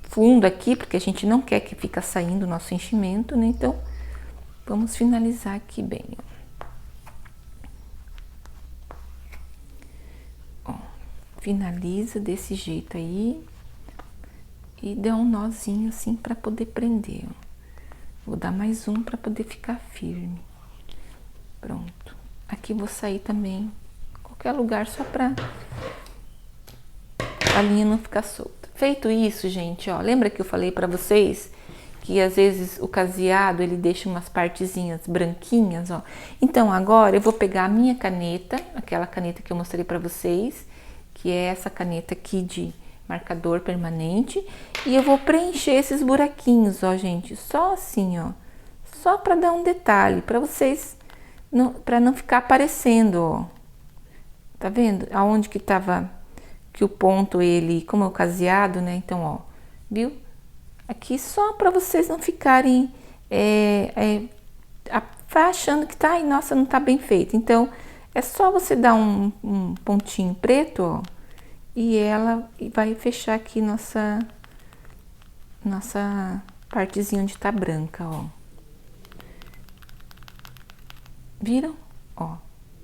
Speaker 1: fundo aqui, porque a gente não quer que fique saindo o nosso enchimento, né? Então, vamos finalizar aqui bem, ó. Ó, finaliza desse jeito aí. E dá um nozinho assim pra poder prender, ó. Vou dar mais um para poder ficar firme. Pronto. Aqui vou sair também, qualquer lugar, só para a linha não ficar solta. Feito isso, gente, ó, lembra que eu falei para vocês que às vezes o caseado ele deixa umas partezinhas branquinhas, ó. Então agora eu vou pegar a minha caneta, aquela caneta que eu mostrei para vocês, que é essa caneta aqui de marcador permanente, e eu vou preencher esses buraquinhos, ó, gente, só assim, ó, só para dar um detalhe para vocês, para não ficar aparecendo, ó. Tá vendo aonde que tava, que o ponto ele, como é o caseado, né? Então, ó, viu? Aqui só para vocês não ficarem achando que tá, ai, nossa, não tá bem feito. Então, é só você dar um pontinho preto, ó, e ela vai fechar aqui nossa partezinha onde tá branca, ó. Viram? Ó,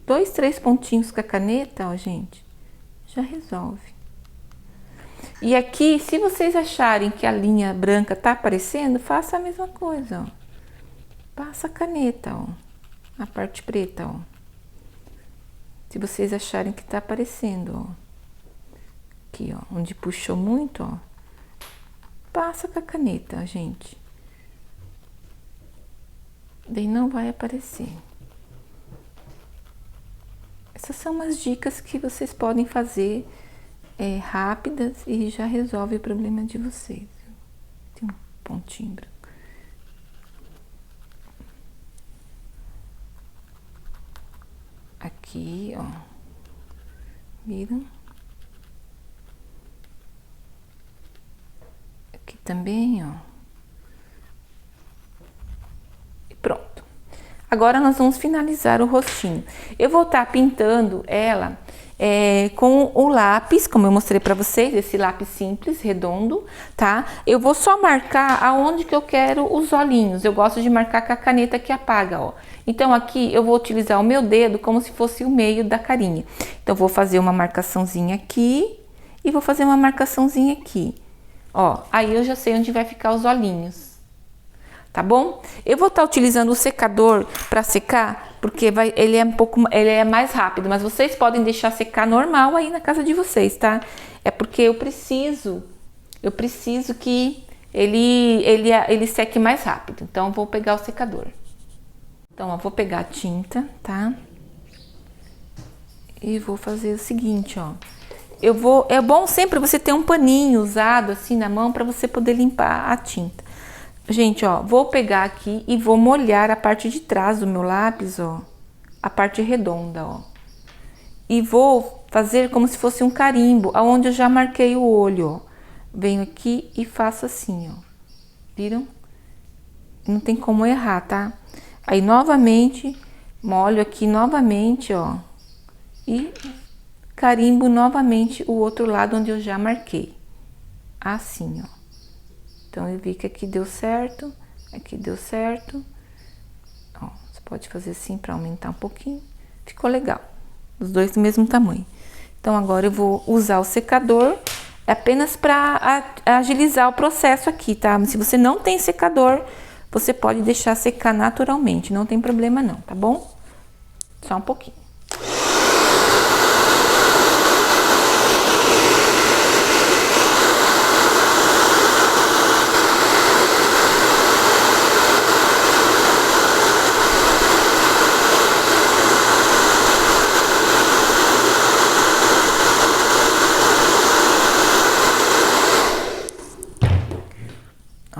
Speaker 1: 2, 3 pontinhos com a caneta, ó, gente, já resolve. E aqui, se vocês acharem que a linha branca tá aparecendo, faça a mesma coisa, ó. Passa a caneta, ó, a parte preta, ó. Se vocês acharem que tá aparecendo, ó. Aqui, ó, onde puxou muito, ó. Passa com a caneta, gente. Daí não vai aparecer. Essas são umas dicas que vocês podem fazer rápidas e já resolve o problema de vocês. Tem um pontinho branco. Aqui, ó. Viram? Aqui também, ó. E pronto. Agora nós vamos finalizar o rostinho. Eu vou estar pintando ela com o lápis, como eu mostrei para vocês, esse lápis simples, redondo, tá? Eu vou só marcar aonde que eu quero os olhinhos. Eu gosto de marcar com a caneta que apaga, ó. Então aqui eu vou utilizar o meu dedo como se fosse o meio da carinha. Então vou fazer uma marcaçãozinha aqui e vou fazer uma marcaçãozinha aqui. Ó, aí eu já sei onde vai ficar os olhinhos. Tá bom? Eu vou estar utilizando o secador para secar, porque ele é mais rápido, mas vocês podem deixar secar normal aí na casa de vocês, tá? É porque eu preciso que ele seque mais rápido. Então eu vou pegar o secador. Então eu vou pegar a tinta, tá? E vou fazer o seguinte, ó. É bom sempre você ter um paninho usado assim na mão para você poder limpar a tinta. Gente, ó, vou pegar aqui e vou molhar a parte de trás do meu lápis, ó, a parte redonda, ó. E vou fazer como se fosse um carimbo, aonde eu já marquei o olho, ó. Venho aqui e faço assim, ó. Viram? Não tem como errar, tá? Aí, novamente, molho aqui novamente, ó. E carimbo novamente o outro lado onde eu já marquei. Assim, ó. Então, eu vi que aqui deu certo, aqui deu certo. Ó, você pode fazer assim para aumentar um pouquinho. Ficou legal. Os dois do mesmo tamanho. Então, agora eu vou usar o secador apenas para agilizar o processo aqui, tá? Se você não tem secador, você pode deixar secar naturalmente. Não tem problema não, tá bom? Só um pouquinho.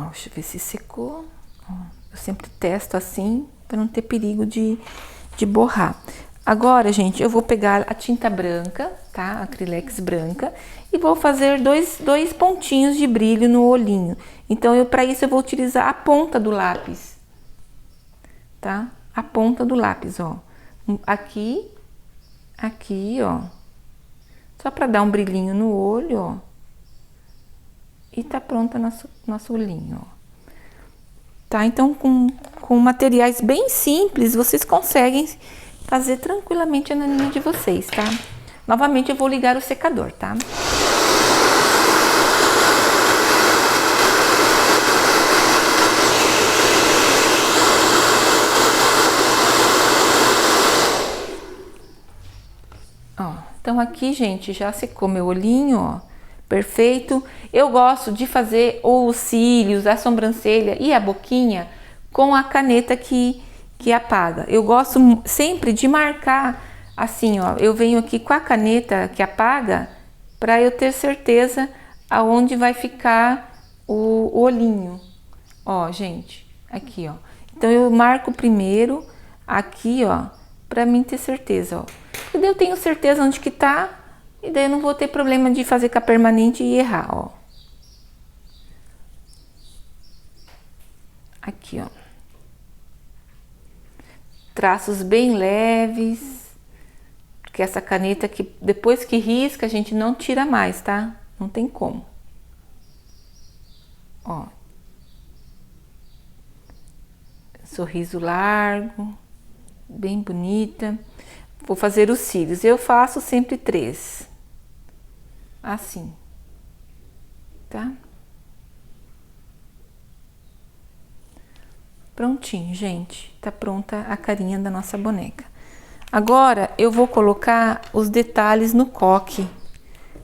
Speaker 1: Deixa eu ver se secou. Eu sempre testo assim, para não ter perigo de borrar. Agora, gente, eu vou pegar a tinta branca, tá? Acrylex branca. E vou fazer dois pontinhos de brilho no olhinho. Então, para isso, eu vou utilizar a ponta do lápis. Tá? A ponta do lápis, ó. Aqui, ó. Só para dar um brilhinho no olho, ó. E tá pronto nosso olhinho, ó. Tá? Então, com materiais bem simples, vocês conseguem fazer tranquilamente a naninha de vocês, tá? Novamente, eu vou ligar o secador, tá? Então aqui, gente, já secou meu olhinho, ó, perfeito. Eu gosto de fazer os cílios, a sobrancelha e a boquinha com a caneta que apaga. Eu gosto sempre de marcar assim, ó, eu venho aqui com a caneta que apaga para eu ter certeza aonde vai ficar o olhinho. Ó, gente, aqui, ó. Então eu marco primeiro aqui, ó, para mim ter certeza, ó. E daí eu tenho certeza onde que tá, e daí eu não vou ter problema de fazer com a permanente e errar, ó. Aqui, ó. Traços bem leves, porque essa caneta que depois que risca a gente não tira mais, tá? Não tem como. Ó. Sorriso largo, bem bonita. Vou fazer os cílios. Eu faço sempre 3. Assim. Tá? Prontinho, gente. Tá pronta a carinha da nossa boneca. Agora eu vou colocar os detalhes no coque.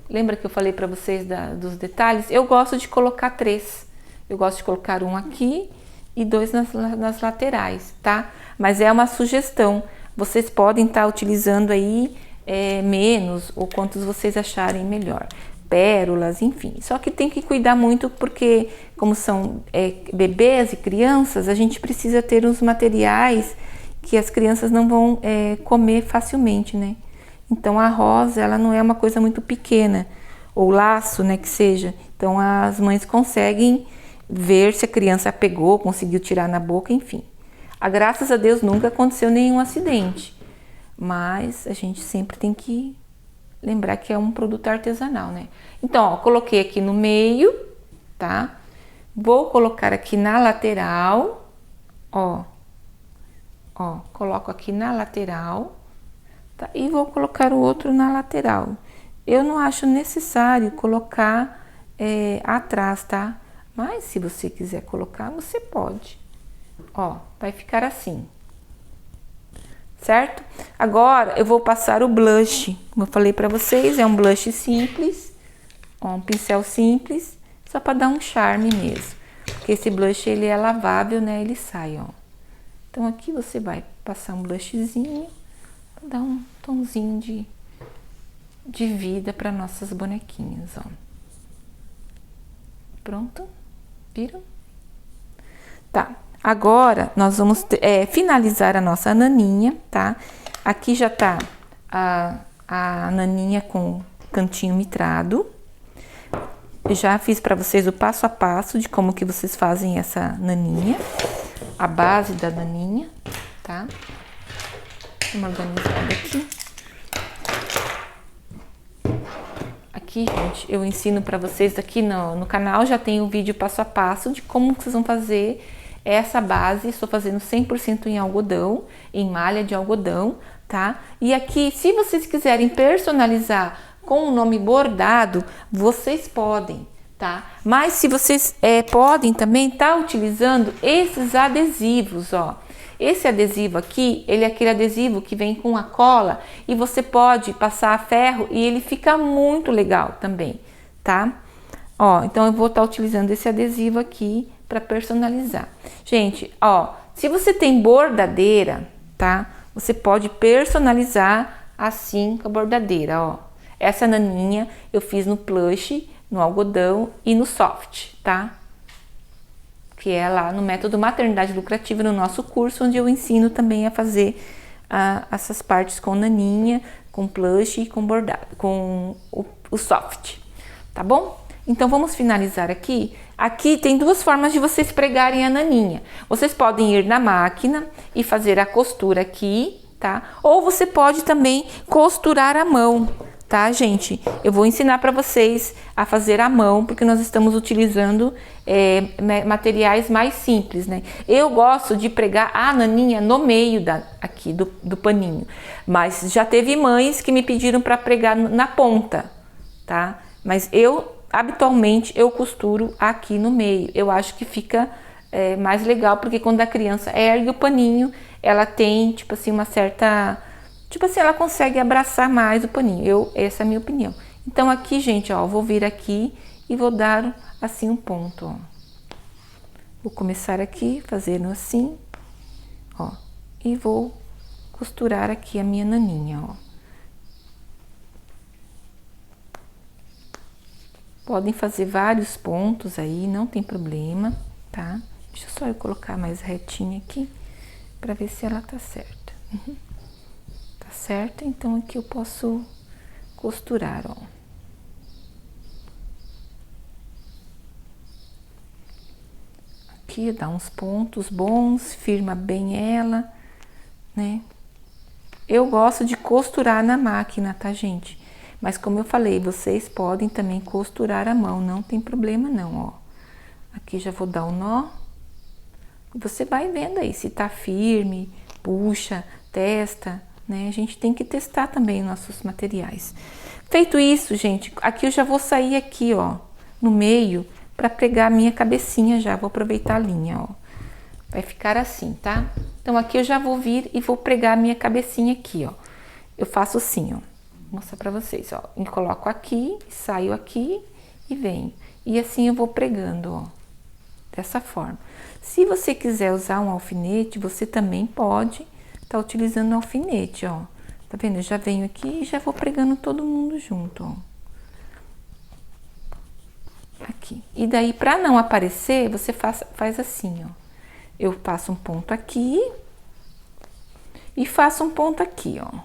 Speaker 1: Lembra que eu falei para vocês dos detalhes? Eu gosto de colocar 3. Eu gosto de colocar um aqui e 2 nas laterais, tá? Mas é uma sugestão. Vocês podem estar utilizando aí menos ou quantos vocês acharem melhor. Pérolas, enfim. Só que tem que cuidar muito porque, como são bebês e crianças, a gente precisa ter uns materiais que as crianças não vão comer facilmente, né? Então a rosa, ela não é uma coisa muito pequena, ou laço, né, que seja. Então as mães conseguem ver se a criança pegou, conseguiu tirar na boca, enfim. Graças a Deus nunca aconteceu nenhum acidente, mas a gente sempre tem que lembrar que é um produto artesanal, né? Então, ó, coloquei aqui no meio, tá? Vou colocar aqui na lateral, ó, coloco aqui na lateral, tá? E vou colocar o outro na lateral. Eu não acho necessário colocar atrás, tá? Mas se você quiser colocar, você pode. Ó, vai ficar assim, certo? Agora eu vou passar o blush, como eu falei pra vocês, é um blush simples, ó, um pincel simples, só pra dar um charme mesmo, porque esse blush ele é lavável, né, ele sai, ó. Então aqui você vai passar um blushzinho, pra dar um tonzinho de vida para nossas bonequinhas, ó. Pronto? Viram? Tá. Agora, nós vamos finalizar a nossa naninha, tá? Aqui já tá a naninha com cantinho mitrado. Eu já fiz para vocês o passo a passo de como que vocês fazem essa naninha. A base da naninha, tá? Uma organizada aqui. Aqui, gente, eu ensino para vocês aqui no canal, já tem o vídeo passo a passo de como vocês vão fazer essa base. Estou fazendo 100% em algodão, em malha de algodão, tá? E aqui, se vocês quiserem personalizar com o nome bordado, vocês podem, tá? Mas se vocês podem também estar utilizando esses adesivos, ó. Esse adesivo aqui, ele é aquele adesivo que vem com a cola e você pode passar a ferro e ele fica muito legal também, tá? Ó, então eu vou estar utilizando esse adesivo aqui para personalizar. Gente, ó, se você tem bordadeira, tá? Você pode personalizar assim com a bordadeira, ó. Essa naninha eu fiz no plush, no algodão e no soft, tá? Que é lá no método Maternidade Lucrativa, no nosso curso, onde eu ensino também a fazer essas partes com naninha, com plush e com bordado, com o soft, tá bom? Então vamos finalizar aqui. Aqui tem duas formas de vocês pregarem a naninha. Vocês podem ir na máquina e fazer a costura aqui, tá? Ou você pode também costurar à mão, tá, gente? Eu vou ensinar para vocês a fazer à mão, porque nós estamos utilizando materiais mais simples, né? Eu gosto de pregar a naninha no meio aqui do paninho, mas já teve mães que me pediram para pregar na ponta, tá? Mas habitualmente eu costuro aqui no meio. Eu acho que fica mais legal, porque quando a criança ergue o paninho, ela tem, tipo assim, uma certa, Tipo assim, ela consegue abraçar mais o paninho. Essa é a minha opinião. Então aqui, gente, ó, vou vir aqui e vou dar assim um ponto, ó. Vou começar aqui, fazendo assim, ó. E vou costurar aqui a minha naninha, ó. Podem fazer vários pontos aí, não tem problema, tá? Deixa só eu colocar mais retinha aqui, pra ver se ela tá certa. Tá certa? Então aqui eu posso costurar, ó. Aqui dá uns pontos bons, firma bem ela, né? Eu gosto de costurar na máquina, tá, gente? Mas como eu falei, vocês podem também costurar à mão, não tem problema não, ó. Aqui já vou dar um nó. Você vai vendo aí se tá firme, puxa, testa, né? A gente tem que testar também nossos materiais. Feito isso, gente, aqui eu já vou sair aqui, ó, no meio, para pregar a minha cabecinha já. Vou aproveitar a linha, ó. Vai ficar assim, tá? Então aqui eu já vou vir e vou pregar a minha cabecinha aqui, ó. Eu faço assim, ó. Vou mostrar pra vocês, ó. Eu coloco aqui, saio aqui e venho. E assim eu vou pregando, ó. Dessa forma. Se você quiser usar um alfinete, você também pode tá utilizando um alfinete, ó. Tá vendo? Eu já venho aqui e já vou pregando todo mundo junto, ó. Aqui. E daí, pra não aparecer, você faz assim, ó. Eu passo um ponto aqui e faço um ponto aqui, ó.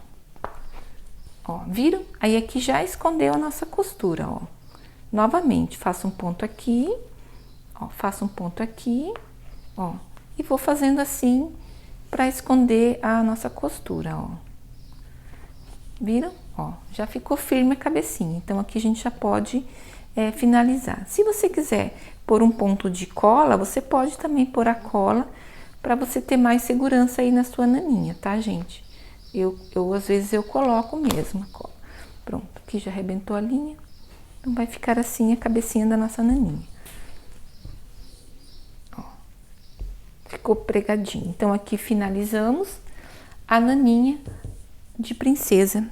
Speaker 1: Ó, viram? Aí aqui já escondeu a nossa costura, ó. Novamente, faço um ponto aqui, ó, faço um ponto aqui, ó. E vou fazendo assim pra esconder a nossa costura, ó. Viram? Ó, já ficou firme a cabecinha. Então, aqui a gente já pode finalizar. Se você quiser pôr um ponto de cola, você pode também pôr a cola para você ter mais segurança aí na sua naninha, tá, gente? Às vezes eu coloco mesmo a cola. Pronto, aqui já arrebentou a linha. Então vai ficar assim a cabecinha da nossa naninha. Ó, ficou pregadinho. Então aqui finalizamos a naninha de princesa.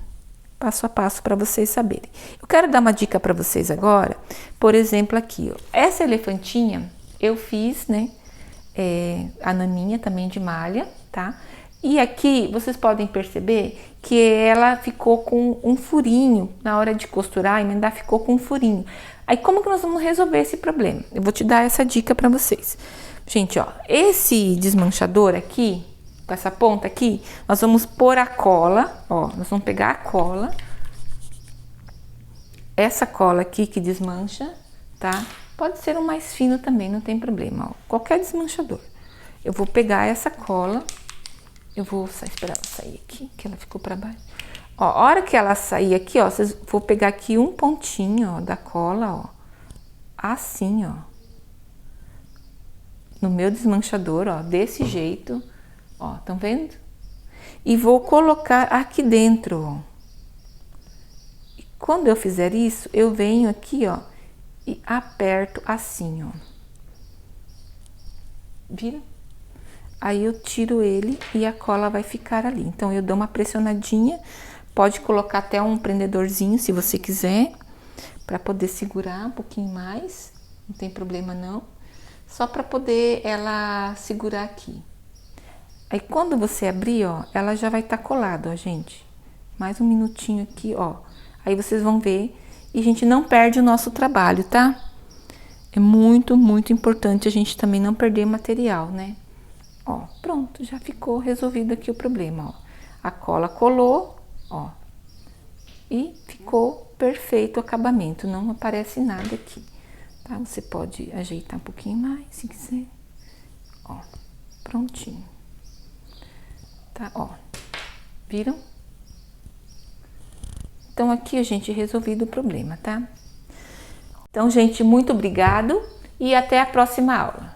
Speaker 1: Passo a passo para vocês saberem. Eu quero dar uma dica para vocês agora. Por exemplo, aqui, ó, essa elefantinha eu fiz, né? A naninha também de malha, tá? E aqui vocês podem perceber que ela ficou com um furinho na hora de costurar, emendar, ficou com um furinho. Aí como que nós vamos resolver esse problema? Eu vou te dar essa dica para vocês. Gente, ó, esse desmanchador aqui, com essa ponta aqui, nós vamos pôr a cola, ó, nós vamos pegar a cola, essa cola aqui que desmancha, tá? Pode ser um mais fino também, não tem problema, ó, qualquer desmanchador. Eu vou pegar essa cola, eu vou esperar ela sair aqui, que ela ficou para baixo. Ó, a hora que ela sair aqui, ó, vou pegar aqui um pontinho, ó, da cola, ó, assim, ó, no meu desmanchador, ó, desse jeito. Ó, estão vendo? E vou colocar aqui dentro, ó. E quando eu fizer isso, eu venho aqui, ó, e aperto assim, ó. Viram? Aí eu tiro ele e a cola vai ficar ali. Então, eu dou uma pressionadinha. Pode colocar até um prendedorzinho, se você quiser, para poder segurar um pouquinho mais. Não tem problema, não. Só para poder ela segurar aqui. Aí, quando você abrir, ó, ela já vai estar colada, ó, gente. Mais um minutinho aqui, ó. Aí, vocês vão ver e a gente não perde o nosso trabalho, tá? É muito, muito importante a gente também não perder material, né? Ó, pronto, já ficou resolvido aqui o problema, ó. A cola colou, ó. E ficou perfeito o acabamento, não aparece nada aqui, tá? Você pode ajeitar um pouquinho mais, se quiser. Ó, prontinho. Tá, ó, viram? Então, aqui a gente resolvido o problema, tá? Então, gente, muito obrigado e até a próxima aula.